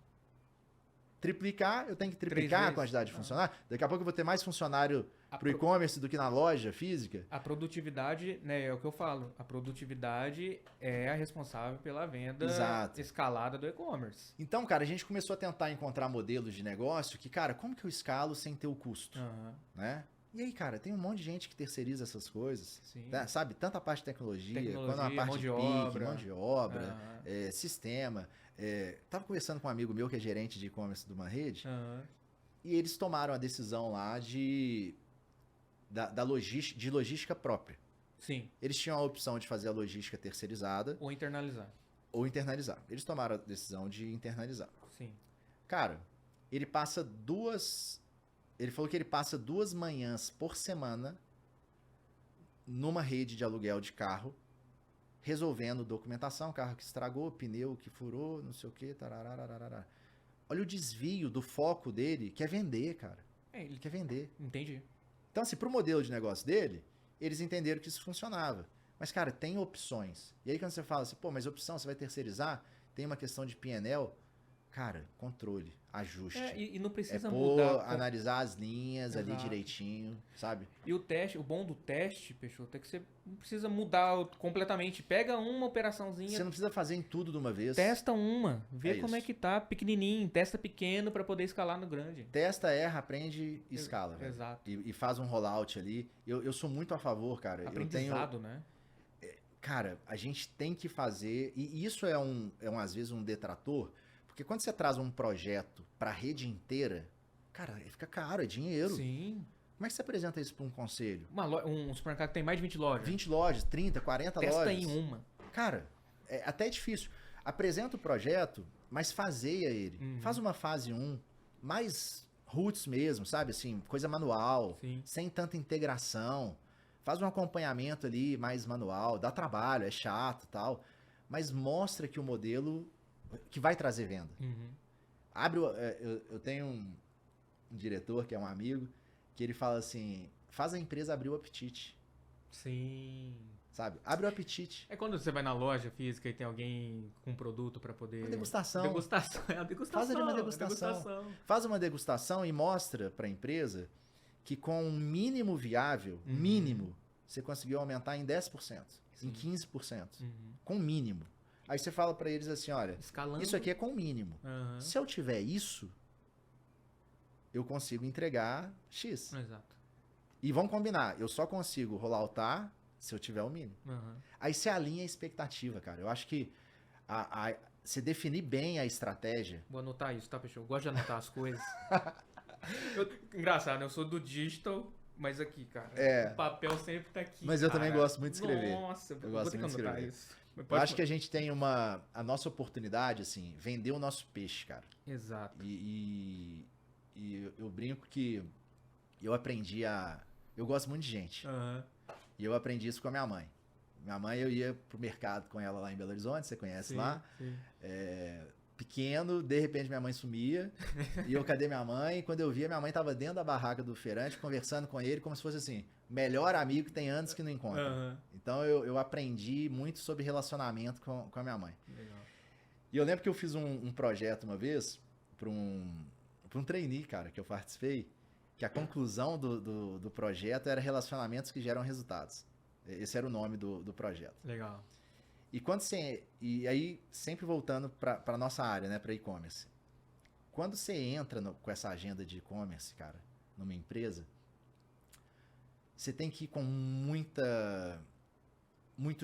triplicar, eu tenho que 3 triplicar a vezes. quantidade de funcionário. Daqui a pouco eu vou ter mais funcionário A pro e-commerce do que na loja física. A produtividade, né, é o que eu falo. A produtividade é a responsável pela venda Exato. escalada do e-commerce. Então, cara, a gente começou a tentar encontrar modelos de negócio que, cara, como que eu escalo sem ter o custo, Aham, né? E aí, cara, tem um monte de gente que terceiriza essas coisas, sim. tá? Sabe? Tanto a parte de tecnologia, quanto a Tecnologia, parte mão de de pique, obra. mão de obra, Aham, sistema. Tava conversando com um amigo meu que é gerente de e-commerce de uma rede, aham. e eles tomaram a decisão lá de logística própria. Sim. Eles tinham a opção de fazer a logística terceirizada Ou internalizar. ou internalizar. Eles tomaram a decisão de internalizar. Sim. Cara, ele falou que ele passa 2 manhãs por semana numa rede de aluguel de carro, resolvendo documentação, carro que estragou, pneu que furou, não sei o que, tararararará. Olha o desvio do foco dele, que é vender, cara. Ele Ele... quer vender. Entendi. Então, assim, pro modelo de negócio dele, eles entenderam que isso funcionava. Mas, cara, tem opções. E aí, quando você fala assim, pô, mas opção, você vai terceirizar? Tem uma questão de P&L. Cara, controle, ajuste. E não precisa pôr, mudar. analisar as linhas ali Exato. direitinho, sabe? E o teste, o bom do teste, Peixoto, é que você não precisa mudar completamente. Pega uma operaçãozinha, Você não precisa fazer em tudo de uma vez. testa uma, vê É como é isso. que tá pequenininho, testa pequeno pra poder escalar no grande. Testa, erra, aprende e escala, velho. Exato. E faz um rollout ali. Eu sou muito a favor, cara. Aprendizado, né? Cara, a gente tem que fazer, e isso às vezes um detrator, porque quando você traz um projeto pra rede inteira, cara, fica caro, é dinheiro. Sim. Como é que você apresenta isso pra um conselho? Um supermercado que tem mais de 20 lojas. 20 lojas, 30, 40 Testa lojas. em uma. Cara, é até difícil. Apresenta o projeto, mas faseia ele. Uhum. Faz uma fase 1, mais roots mesmo, sabe? Assim, coisa manual, Sim. sem tanta integração. Faz um acompanhamento ali mais manual, dá trabalho, é chato e tal, mas mostra que o modelo que vai trazer venda. Uhum. Eu tenho um diretor que é um amigo, que ele fala assim, faz a empresa abrir o apetite, Sim. sabe? Abre o apetite. É quando você vai na loja física e tem alguém com produto pra poder... Uma degustação. Degustação. É a degustação. Faz ali uma é a degustação. Faz uma degustação e mostra para a empresa que com um mínimo viável, Uhum. mínimo, você conseguiu aumentar em 10%, Sim. em 15%, Uhum. com mínimo. Aí você fala para eles assim, olha, Escalando. isso aqui é com o mínimo. Aham. Se eu tiver isso, eu consigo entregar X. Exato. E vamos combinar, eu só consigo rolloutar se eu tiver o mínimo. Aham. Aí você alinha a expectativa, cara. Eu acho que você definir bem a estratégia. Vou anotar isso, tá, Peixoto? Eu gosto de anotar as coisas. Engraçado, né? Eu sou do digital, mas aqui, cara, É. o papel sempre tá aqui. Mas eu também cara. gosto muito de escrever. Nossa, Eu vou gosto ter que muito de anotar escrever. isso. Mas Eu pode- acho que a gente tem a nossa oportunidade, assim, vender o nosso peixe, cara. Exato. E eu brinco que eu eu gosto muito de gente. Aham. E eu aprendi isso com a minha mãe. Minha mãe, eu ia pro mercado com ela lá em Belo Horizonte, você conhece Sim, lá. sim. Pequeno, de repente minha mãe sumia. E eu, cadê minha mãe? Quando eu via, minha mãe tava dentro da barraca do feirante, conversando com ele, como se fosse assim, melhor amigo que tem anos que não encontra. Aham. Então eu aprendi muito sobre relacionamento com a minha mãe. Legal. E eu lembro que eu fiz um projeto uma vez para um trainee, cara, que eu participei, que a conclusão do projeto era relacionamentos que geram resultados. Esse era o nome do projeto. Legal. E aí, sempre voltando para nossa área, né, para e-commerce. Quando você entra com essa agenda de e-commerce, cara, numa empresa, você tem que ir com muito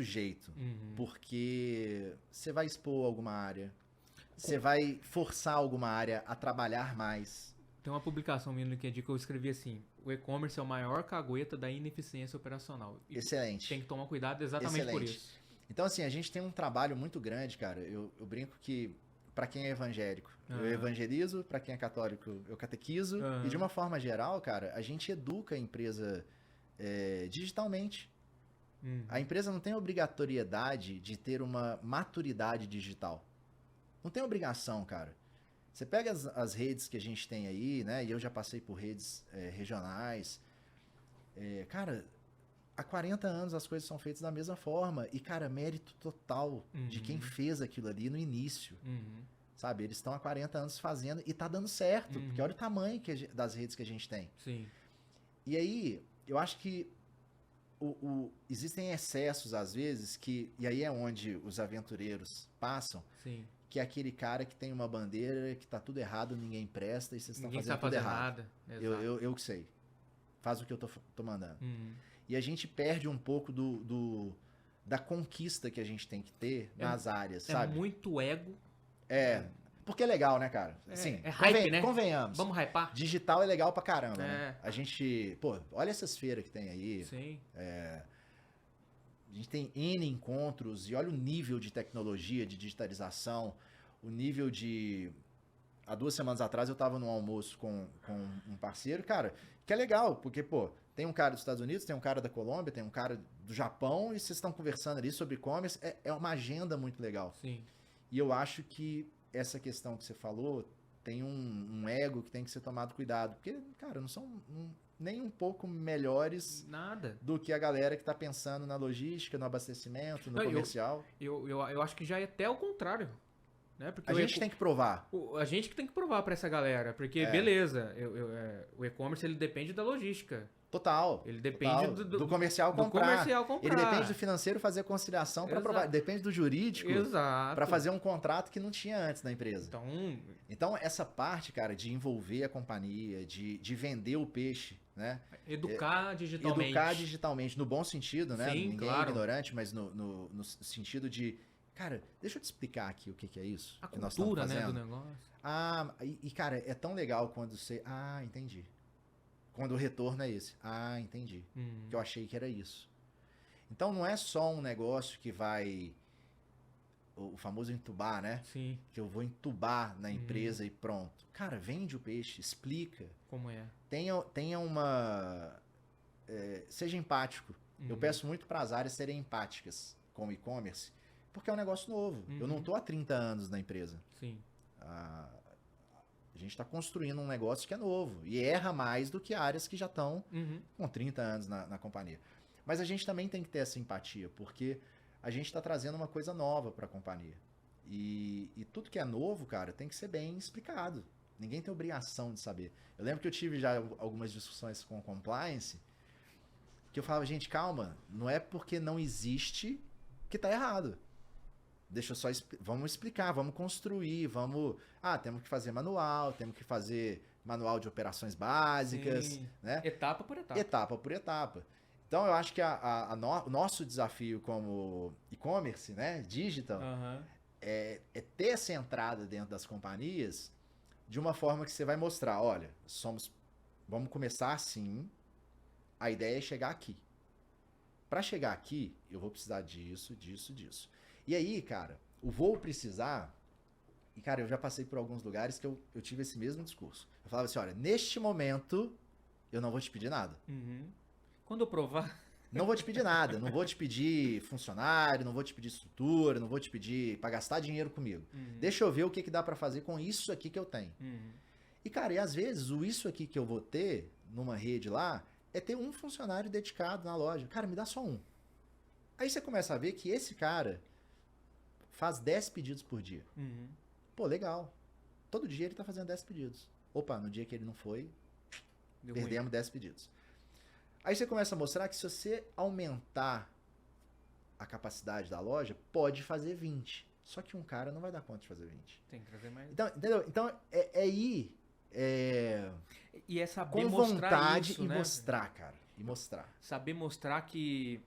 jeito. Uhum. Porque você vai expor alguma área, você vai forçar alguma área a trabalhar mais. Tem uma publicação minha no LinkedIn que eu escrevi assim: o e-commerce é o maior cagueta da ineficiência operacional. E Excelente. tem que tomar cuidado exatamente por Excelente. isso. Então, assim, a gente tem um trabalho muito grande, cara. Eu brinco que, para quem é evangélico, eu Aham. evangelizo, para quem é católico, eu catequizo. Aham. E, de uma forma geral, cara, a gente educa a empresa digitalmente. Uhum. A empresa não tem obrigatoriedade de ter uma maturidade digital. Não tem obrigação, cara. Você pega as redes que a gente tem aí, né? E eu já passei por redes regionais. Cara, há 40 anos as coisas são feitas da mesma forma. E, cara, mérito total de Uhum. quem fez aquilo ali no início. Uhum. sabe? Eles estão há 40 anos fazendo e tá dando certo, Uhum. porque olha o tamanho das redes que a gente tem. Sim. E aí, eu acho que existem excessos, às vezes, e aí é onde os aventureiros passam, Sim. que é aquele cara que tem uma bandeira que tá tudo errado, ninguém presta e vocês estão Ninguém fazendo sabe tudo fazer errado. nada. Eu, Exato. eu, eu que sei. Faz o que eu tô mandando. Uhum. E a gente perde um pouco da conquista que a gente tem que ter nas áreas, É sabe? muito ego. Porque é legal, né, cara? Assim, é hype, né? Convenhamos. Vamos hypar? Digital é legal pra caramba, É. né? A gente, pô, olha essas feiras que tem aí. Sim. A gente tem N encontros e olha o nível de tecnologia, de digitalização, o nível de... Há 2 semanas atrás eu tava num almoço com um parceiro, cara, que é legal, porque, pô, tem um cara dos Estados Unidos, tem um cara da Colômbia, tem um cara do Japão, e vocês estão conversando ali sobre e-commerce, é uma agenda muito legal. Sim. E eu acho que essa questão que você falou tem um ego que tem que ser tomado cuidado, porque, cara, não são nem um pouco melhores Nada. do que a galera que tá pensando na logística, no abastecimento, no Não, comercial. Eu acho que já é até o contrário. Né? Porque A gente tem que provar. A gente que tem que provar pra essa galera. Porque, beleza, o e-commerce ele depende da logística. Total. Ele depende total. Do comercial comprar. comercial comprar. Ele depende do financeiro fazer a conciliação para provar. Depende do jurídico para fazer um contrato que não tinha antes na empresa. Então, essa parte, cara, de envolver a companhia, de vender o peixe, né? Educar digitalmente. Educar digitalmente, no bom sentido, né? Sim, Ninguém claro. é ignorante, mas no sentido de... Cara, deixa eu te explicar aqui o que é isso. A que nós estamos cultura, né, fazendo. do negócio. Cara, é tão legal quando você... entendi. Quando o retorno é esse. Entendi. Que eu achei que era isso. Então não é só um negócio que vai... O famoso entubar, né? Sim. Que eu vou entubar na empresa e pronto. Cara, vende o peixe, explica. Como é? Tenha uma... seja empático. Eu peço muito para as áreas serem empáticas com o e-commerce, porque é um negócio novo. Eu não tô há 30 anos na empresa. Sim. A gente está construindo um negócio que é novo e erra mais do que áreas que já estão com 30 anos na companhia. Mas a gente também tem que ter essa empatia, porque a gente está trazendo uma coisa nova para a companhia. E tudo que é novo, cara, tem que ser bem explicado. Ninguém tem obrigação de saber. Eu lembro que eu tive já algumas discussões com compliance, que eu falava, gente, calma, não é porque não existe que tá errado. Deixa eu só... Vamos explicar, vamos construir, vamos... temos que fazer manual, temos que fazer manual de operações básicas, Sim. né? Etapa por etapa. Etapa por etapa. Então, eu acho que o nosso desafio como e-commerce, né, digital, é ter essa entrada dentro das companhias de uma forma que você vai mostrar, olha, vamos começar assim, a ideia é chegar aqui. Para chegar aqui, eu vou precisar disso, disso, disso. E aí, cara, o vou precisar... E, cara, eu já passei por alguns lugares que eu tive esse mesmo discurso. Eu falava assim, olha, neste momento, eu não vou te pedir nada. Quando eu provar... Não vou te pedir nada. Não vou te pedir funcionário, não vou te pedir estrutura, não vou te pedir para gastar dinheiro comigo. Deixa eu ver o que dá para fazer com isso aqui que eu tenho. E, cara, e às vezes, o isso aqui que eu vou ter numa rede lá é ter um funcionário dedicado na loja. Cara, me dá só um. Aí você começa a ver que esse cara faz 10 pedidos por dia. Pô, legal. Todo dia ele tá fazendo 10 pedidos. Opa, no dia que ele não foi, perdemos 10 pedidos. Aí você começa a mostrar que se você aumentar a capacidade da loja, pode fazer 20. Só que um cara não vai dar conta de fazer 20. Tem que trazer mais. Então, entendeu? Então, ir... E é saber com mostrar vontade isso, e né? mostrar, cara. E mostrar. Saber mostrar que...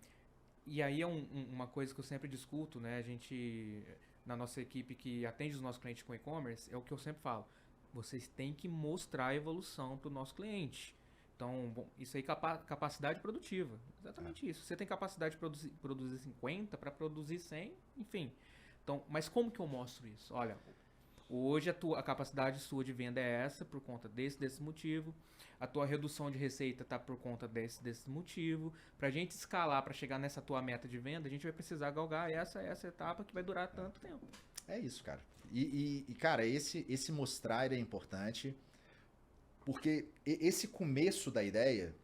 E aí é uma coisa que eu sempre discuto, né? A gente, na nossa equipe que atende os nossos clientes com e-commerce, é o que eu sempre falo. Vocês têm que mostrar a evolução para o nosso cliente. Então, isso aí é capacidade produtiva. Exatamente isso. Você tem capacidade de produzir 50 para produzir 100, enfim. Então, mas como que eu mostro isso? Olha, hoje a capacidade sua de venda é essa por conta desse motivo. A tua redução de receita está por conta desse motivo. Para a gente escalar, para chegar nessa tua meta de venda, a gente vai precisar galgar essa etapa que vai durar tanto tempo. É isso, cara. E cara, esse mostrar é importante, porque esse começo da ideia,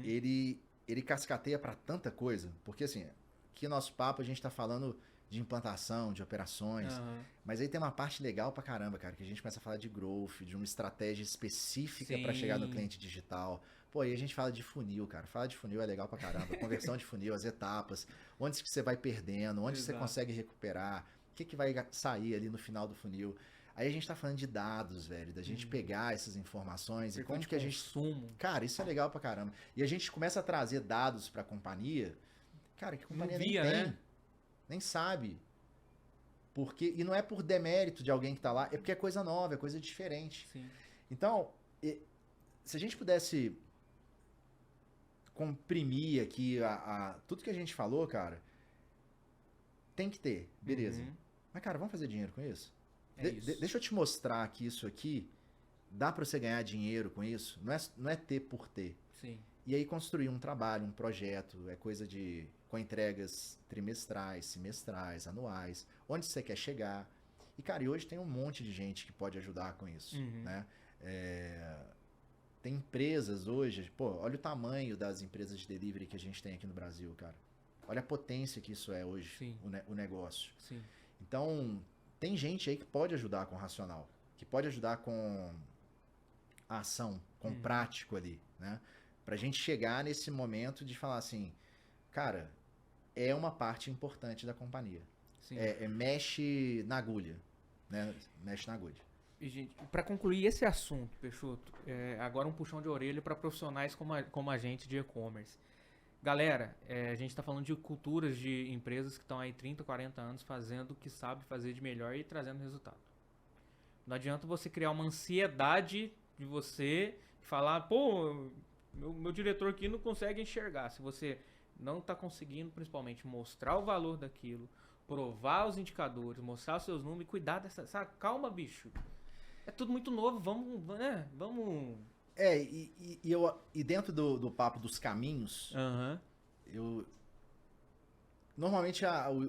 ele cascateia para tanta coisa. Porque assim, aqui no nosso papo a gente está falando de implantação, de operações. Aham. Mas aí tem uma parte legal pra caramba, cara, que a gente começa a falar de growth, de uma estratégia específica pra chegar no Sim. cliente digital. Pô, aí a gente fala de funil, cara. Falar de funil é legal pra caramba. Conversão de funil, as etapas, onde que você vai perdendo, onde você Exato. consegue recuperar, o que vai sair ali no final do funil. Aí a gente tá falando de dados, velho, da gente pegar essas informações e Circuito como de que a gente... consumo. Cara, isso é legal pra caramba. E a gente começa a trazer dados pra companhia, cara, que a companhia Não via, nem tem, né? nem sabe. Porque, e não é por demérito de alguém que tá lá, é porque é coisa nova, é coisa diferente. Sim. Então, se a gente pudesse comprimir aqui tudo que a gente falou, cara, tem que ter, beleza. Uhum. Mas, cara, vamos fazer dinheiro com isso? É isso. Deixa eu te mostrar que isso aqui dá pra você ganhar dinheiro com isso. Não é ter por ter. Sim. E aí construir um trabalho, um projeto, é coisa com entregas trimestrais, semestrais, anuais, onde você quer chegar. E, cara, e hoje tem um monte de gente que pode ajudar com isso, Uhum. né? Tem empresas hoje, pô, olha o tamanho das empresas de delivery que a gente tem aqui no Brasil, cara. Olha a potência que isso é hoje, Sim. o negócio. Sim. Então, tem gente aí que pode ajudar com o racional, que pode ajudar com a ação, com o prático ali, né? Pra gente chegar nesse momento de falar assim, cara, é uma parte importante da companhia. Sim. Mexe na agulha, né? Mexe na agulha. E, gente, para concluir esse assunto, Peixoto, agora um puxão de orelha para profissionais como a gente de e-commerce. Galera, a gente está falando de culturas de empresas que estão aí 30, 40 anos fazendo o que sabe fazer de melhor e trazendo resultado. Não adianta você criar uma ansiedade de você falar, pô, meu diretor aqui não consegue enxergar. Se você não está conseguindo, principalmente, mostrar o valor daquilo, provar os indicadores, mostrar os seus números e cuidar dessa... Sabe? Calma, bicho. É tudo muito novo, vamos, né? Vamos... E dentro do papo dos caminhos, normalmente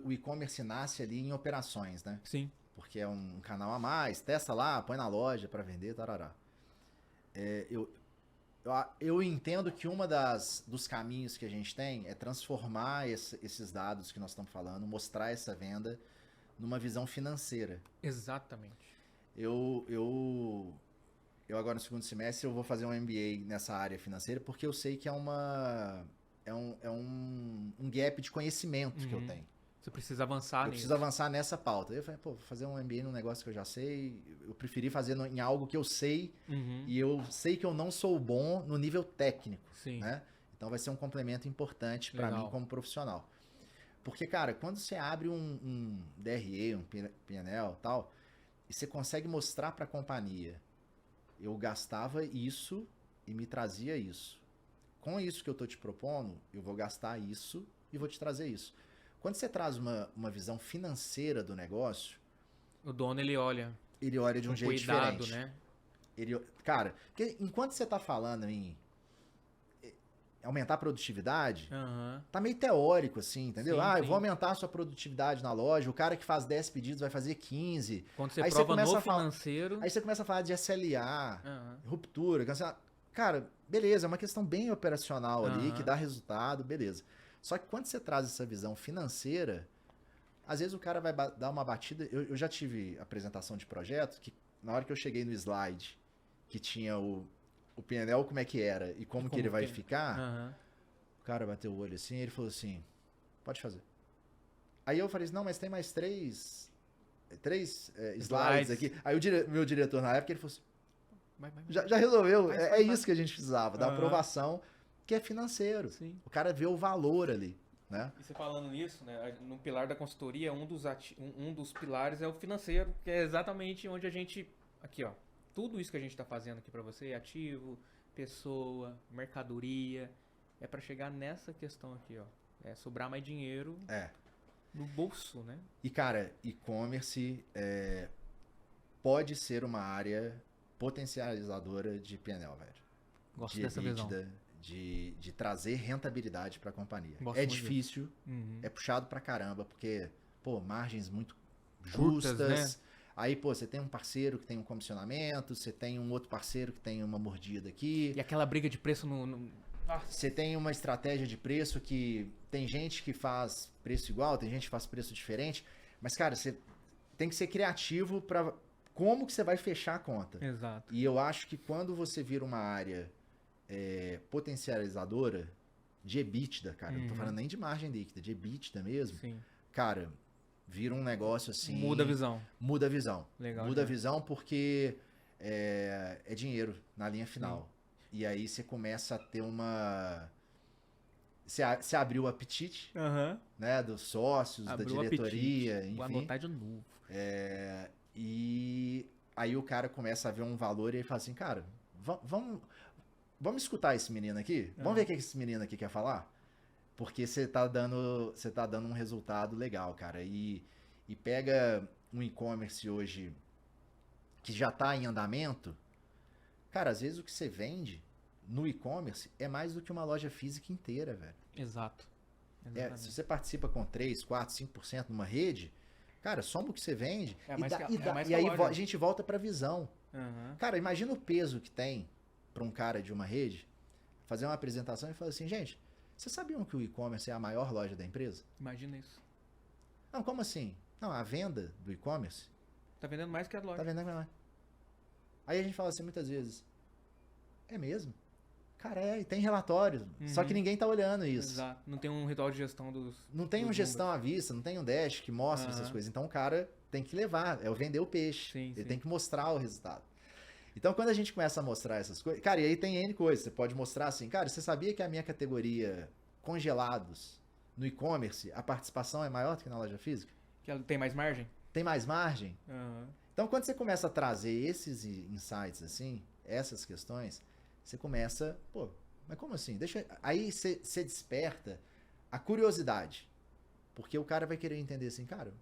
o e-commerce nasce ali em operações, né? Sim. Porque é um canal a mais, testa lá, põe na loja para vender, tarará. Eu entendo que dos caminhos que a gente tem é transformar esses dados que nós estamos falando, mostrar essa venda numa visão financeira. Exatamente. Eu agora no segundo semestre eu vou fazer um MBA nessa área financeira porque eu sei que é um gap de conhecimento que eu tenho. Você precisa avançar Eu preciso avançar nessa pauta. Eu falei, pô, vou fazer um MBA num negócio que eu já sei. Eu preferi fazer em algo que eu sei e eu sei que eu não sou bom no nível técnico. Sim. Né? Então vai ser um complemento importante para mim como profissional. Porque, cara, quando você abre um DRE, um P&L e tal, e você consegue mostrar para a companhia, eu gastava isso e me trazia isso. Com isso que eu tô te propondo, eu vou gastar isso e vou te trazer isso. Quando você traz uma visão financeira do negócio... O dono, ele olha de um jeito cuidado, diferente. Né? Cara, porque enquanto você tá falando em aumentar a produtividade, tá meio teórico, assim, entendeu? Sim, eu vou aumentar a sua produtividade na loja, o cara que faz 10 pedidos vai fazer 15. Quando você aí prova você começa no financeiro... Aí você começa a falar de SLA, ruptura, cara, beleza, é uma questão bem operacional ali, que dá resultado, beleza. Só que quando você traz essa visão financeira, às vezes o cara vai dar uma batida. Eu já tive apresentação de projeto que na hora que eu cheguei no slide que tinha o P&L, como é que era e como que ele vai ficar, o cara bateu o olho assim e ele falou assim, pode fazer. Aí eu falei assim, não, mas tem mais três slides aqui. Aí meu diretor na época, ele falou assim, já resolveu, é isso que a gente precisava, da aprovação, que é financeiro. Sim. O cara vê o valor ali, né? E você falando nisso, né, no pilar da consultoria, um dos pilares é o financeiro, que é exatamente onde a gente, aqui ó, tudo isso que a gente está fazendo aqui para você, ativo, pessoa, mercadoria, é para chegar nessa questão aqui, ó, sobrar mais dinheiro no bolso, né? E cara, e-commerce pode ser uma área potencializadora de P&L, velho. Gosto dessa visão. De trazer rentabilidade para a companhia. Gosto é difícil, é puxado pra caramba, porque, pô, margens muito justas. Curtas, né? Aí, pô, você tem um parceiro que tem um comissionamento, você tem um outro parceiro que tem uma mordida aqui. E aquela briga de preço Você tem uma estratégia de preço que tem gente que faz preço igual, tem gente que faz preço diferente, mas, cara, você tem que ser criativo para como que você vai fechar a conta. Exato. E eu acho que quando você vira uma área potencializadora de EBITDA, cara, não tô falando nem de margem líquida, de EBITDA mesmo, Sim. cara, vira um negócio assim... Muda a visão. Muda a visão. Legal. Muda a visão porque é dinheiro na linha final. Sim. E aí você começa a ter uma... Você abriu o apetite, né, dos sócios, abriu da diretoria, enfim. Vou anotar de novo. E aí o cara começa a ver um valor e ele fala assim, cara, vamos escutar esse menino aqui? Vamos ver o que esse menino aqui quer falar? Porque você tá dando um resultado legal, cara. E pega um e-commerce hoje que já tá em andamento, cara, às vezes o que você vende no e-commerce é mais do que uma loja física inteira, velho. Exato. Se você participa com 3, 4, 5% numa rede, cara, soma o que você vende e aí a gente volta pra visão. Cara, imagina o peso que tem pra um cara de uma rede fazer uma apresentação e falar assim, gente, vocês sabiam que o e-commerce é a maior loja da empresa? Imagina isso. Não, como assim? Não, a venda do e-commerce... Tá vendendo mais que a loja. Tá vendendo mais. Aí a gente fala assim muitas vezes, é mesmo? Cara, e tem relatórios, só que ninguém tá olhando isso. Exato, não tem um ritual de gestão dos... Não tem uma gestão à vista, não tem um dash que mostra essas coisas. Então o cara tem que levar, é o vender o peixe. Ele tem que mostrar o resultado. Então quando a gente começa a mostrar essas coisas... Cara, e aí tem N coisas, você pode mostrar assim, cara, você sabia que a minha categoria congelados no e-commerce, a participação é maior do que na loja física? Que ela tem mais margem? Tem mais margem? Então quando você começa a trazer esses insights assim, essas questões... Você começa, pô, mas como assim? Aí você desperta a curiosidade. Porque o cara vai querer entender assim, cara,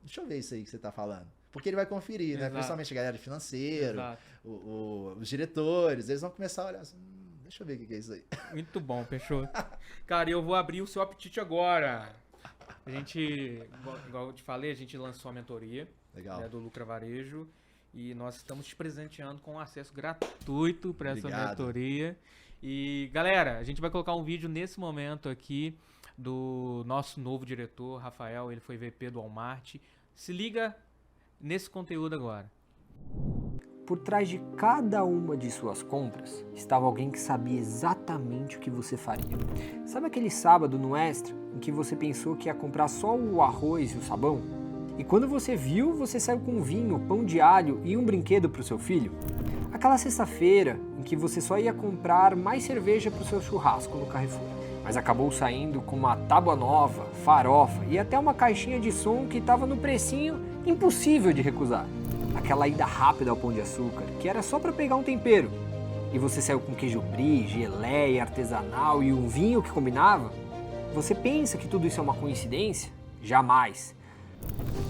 deixa eu ver isso aí que você tá falando. Porque ele vai conferir, né? Principalmente a galera de financeiro, os diretores, eles vão começar a olhar assim, deixa eu ver o que é isso aí. Muito bom, Peixoto. Cara, eu vou abrir o seu apetite agora. A gente, igual eu te falei, a gente lançou a mentoria. Legal. Né, do Lucra Varejo. E nós estamos te presenteando com acesso gratuito para essa mentoria. E, galera, a gente vai colocar um vídeo nesse momento aqui do nosso novo diretor, Rafael. Ele foi VP do Walmart. Se liga nesse conteúdo agora. Por trás de cada uma de suas compras, estava alguém que sabia exatamente o que você faria. Sabe aquele sábado no Extra, em que você pensou que ia comprar só o arroz e o sabão? E quando você viu, você saiu com vinho, pão de alho e um brinquedo para o seu filho? Aquela sexta-feira em que você só ia comprar mais cerveja para o seu churrasco no Carrefour, mas acabou saindo com uma tábua nova, farofa e até uma caixinha de som que estava no precinho impossível de recusar. Aquela ida rápida ao Pão de Açúcar, que era só para pegar um tempero. E você saiu com queijo brie, geleia artesanal e um vinho que combinava? Você pensa que tudo isso é uma coincidência? Jamais!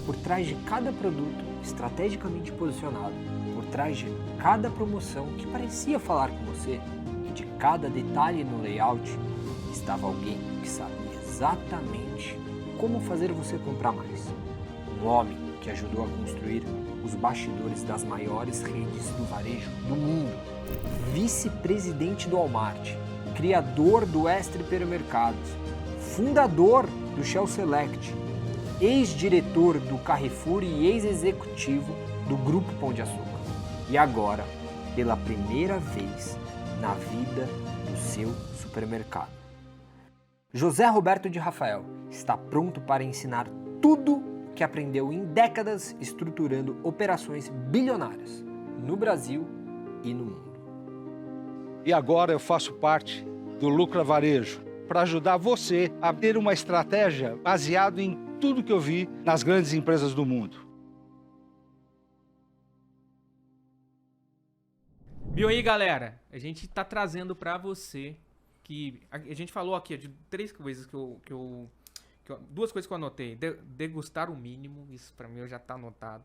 Por trás de cada produto estrategicamente posicionado, por trás de cada promoção que parecia falar com você e de cada detalhe no layout, estava alguém que sabia exatamente como fazer você comprar mais. Um homem que ajudou a construir os bastidores das maiores redes do varejo do mundo. Vice-presidente do Walmart, criador do Extra Hipermercados, fundador do Shell Select, ex-diretor do Carrefour e ex-executivo do Grupo Pão de Açúcar. E agora, pela primeira vez na vida do seu supermercado. José Roberto de Rafael está pronto para ensinar tudo que aprendeu em décadas estruturando operações bilionárias no Brasil e no mundo. E agora eu faço parte do Lucra Varejo para ajudar você a ter uma estratégia baseada em tudo que eu vi nas grandes empresas do mundo. Viu aí, galera? A gente tá trazendo pra você que... A gente falou aqui de 3 coisas que eu 2 coisas que eu anotei. Degustar o mínimo, isso pra mim já tá anotado.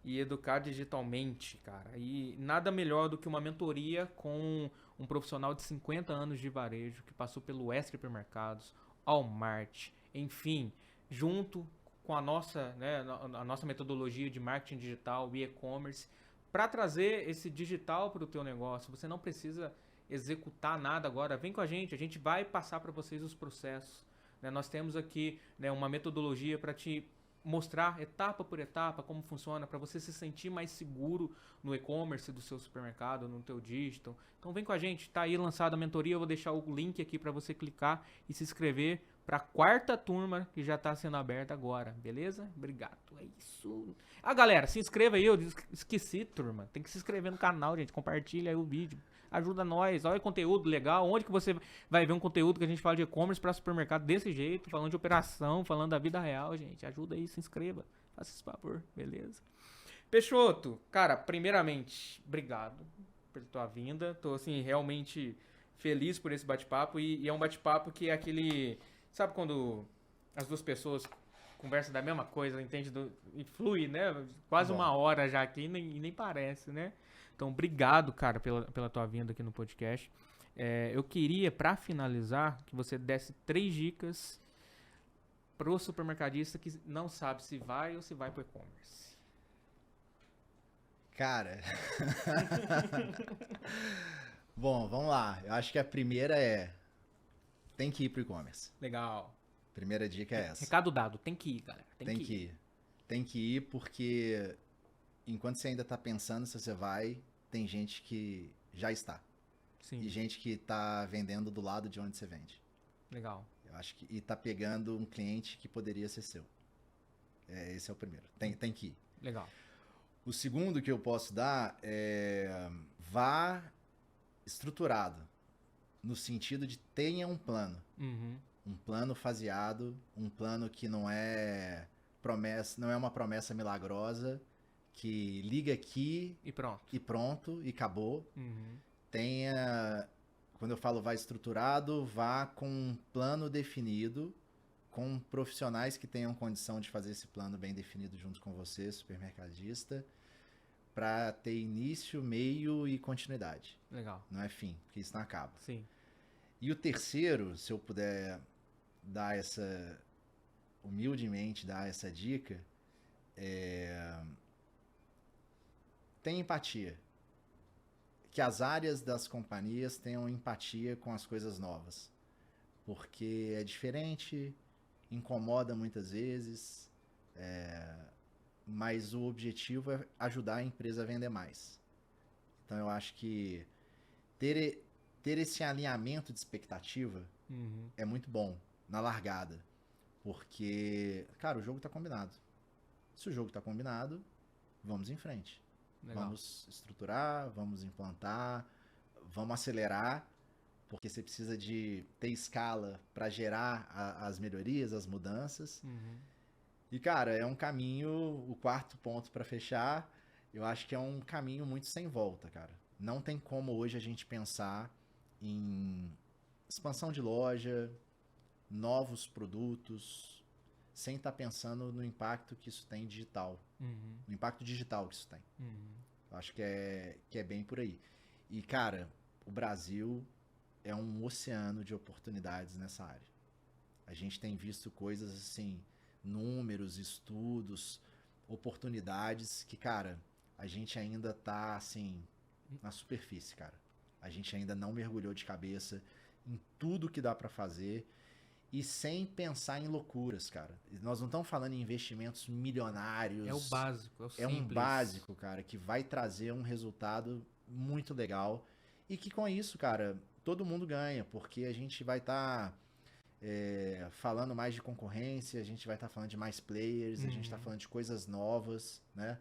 E educar digitalmente, cara. E nada melhor do que uma mentoria com um profissional de 50 anos de varejo que passou pelo Extra Hipermercados, Walmart, enfim... junto com a nossa metodologia de marketing digital e e-commerce, para trazer esse digital para o teu negócio. Você não precisa executar nada agora, vem com a gente vai passar para vocês os processos. Né? Nós temos aqui, né, uma metodologia para te mostrar etapa por etapa como funciona, para você se sentir mais seguro no e-commerce do seu supermercado, no teu digital. Então vem com a gente, tá aí lançada a mentoria, eu vou deixar o link aqui para você clicar e se inscrever para a 4ª turma que já está sendo aberta agora, beleza? Obrigado, é isso. Ah, galera, se inscreva aí, eu esqueci, turma, tem que se inscrever no canal, gente, compartilha aí o vídeo, ajuda nós, olha o conteúdo legal, onde que você vai ver um conteúdo que a gente fala de e-commerce para supermercado desse jeito, falando de operação, falando da vida real, gente, ajuda aí, se inscreva, faça esse favor, beleza? Peixoto, cara, primeiramente, obrigado pela tua vinda, tô assim, realmente feliz por esse bate-papo e é um bate-papo que é aquele, sabe quando as duas pessoas conversam da mesma coisa, entende, e flui, né, quase uma hora já aqui e nem parece, né? Então, obrigado, cara, pela tua vinda aqui no podcast. Eu queria, para finalizar, que você desse 3 dicas pro supermercadista que não sabe se vai ou se vai pro e-commerce. Cara. Bom, vamos lá. Eu acho que a primeira tem que ir pro e-commerce. Legal. Primeira dica é essa. Recado dado, tem que ir, galera. Tem que ir. Tem que ir porque enquanto você ainda tá pensando se você vai, tem gente que já está. Sim. E gente que tá vendendo do lado de onde você vende. Legal. Eu acho que e tá pegando um cliente que poderia ser seu. Esse é o primeiro. Tem que ir. Legal. O segundo que eu posso dar é vá estruturado, no sentido de tenha um plano. Uhum. Um plano faseado, um plano que não é uma promessa milagrosa, que liga aqui E pronto. e acabou. Uhum. Quando eu falo vá estruturado, vá com um plano definido, com profissionais que tenham condição de fazer esse plano bem definido junto com você, supermercadista, para ter início, meio e continuidade. Legal. Não é fim, porque isso não acaba. Sim. E o terceiro, se eu puder humildemente dar essa dica, tem empatia. Que as áreas das companhias tenham empatia com as coisas novas. Porque é diferente, incomoda muitas vezes, mas o objetivo é ajudar a empresa a vender mais. Então eu acho que ter esse alinhamento de expectativa é muito bom na largada. Porque, cara, o jogo tá combinado. Se o jogo tá combinado, vamos em frente. Legal. Vamos estruturar, vamos implantar, vamos acelerar, porque você precisa de ter escala para gerar as melhorias, as mudanças. E, cara, é um caminho, o 4º ponto para fechar, eu acho que é um caminho muito sem volta, cara. Não tem como hoje a gente pensar em expansão de loja, novos produtos, sem estar pensando no impacto que isso tem digital. No impacto digital que isso tem. Eu acho que é bem por aí. E, cara, o Brasil é um oceano de oportunidades nessa área. A gente tem visto coisas assim, números, estudos, oportunidades que, cara, a gente ainda tá, assim, na superfície, cara. A gente ainda não mergulhou de cabeça em tudo que dá pra fazer e sem pensar em loucuras, cara. Nós não estamos falando em investimentos milionários. É o básico, é o simples. É um básico, cara, que vai trazer um resultado muito legal e que com isso, cara, todo mundo ganha, porque a gente vai estar falando mais de concorrência, a gente vai estar falando de mais players, a gente está falando de coisas novas, né?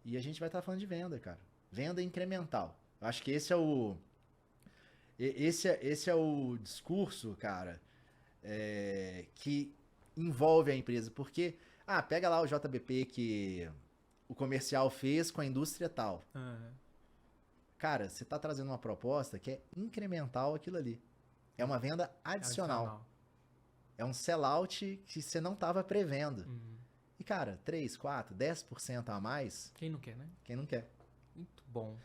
E a gente vai estar falando de venda, cara. Venda incremental. Eu acho que esse é o discurso, cara, que envolve a empresa. Porque, pega lá o JBP que o comercial fez com a indústria tal. Cara, você está trazendo uma proposta que é incremental aquilo ali. É uma venda adicional. É um sellout que você não estava prevendo. E, cara, 3, 4, 10% a mais... Quem não quer, né? Quem não quer. Muito bom.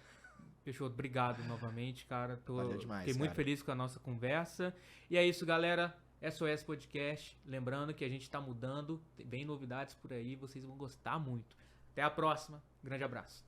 Peixoto, obrigado novamente, cara. Valeu demais, Fiquei muito cara. feliz com a nossa conversa. E é isso, galera. SOS Podcast. Lembrando que a gente tá mudando. Vem novidades por aí. Vocês vão gostar muito. Até a próxima. Grande abraço.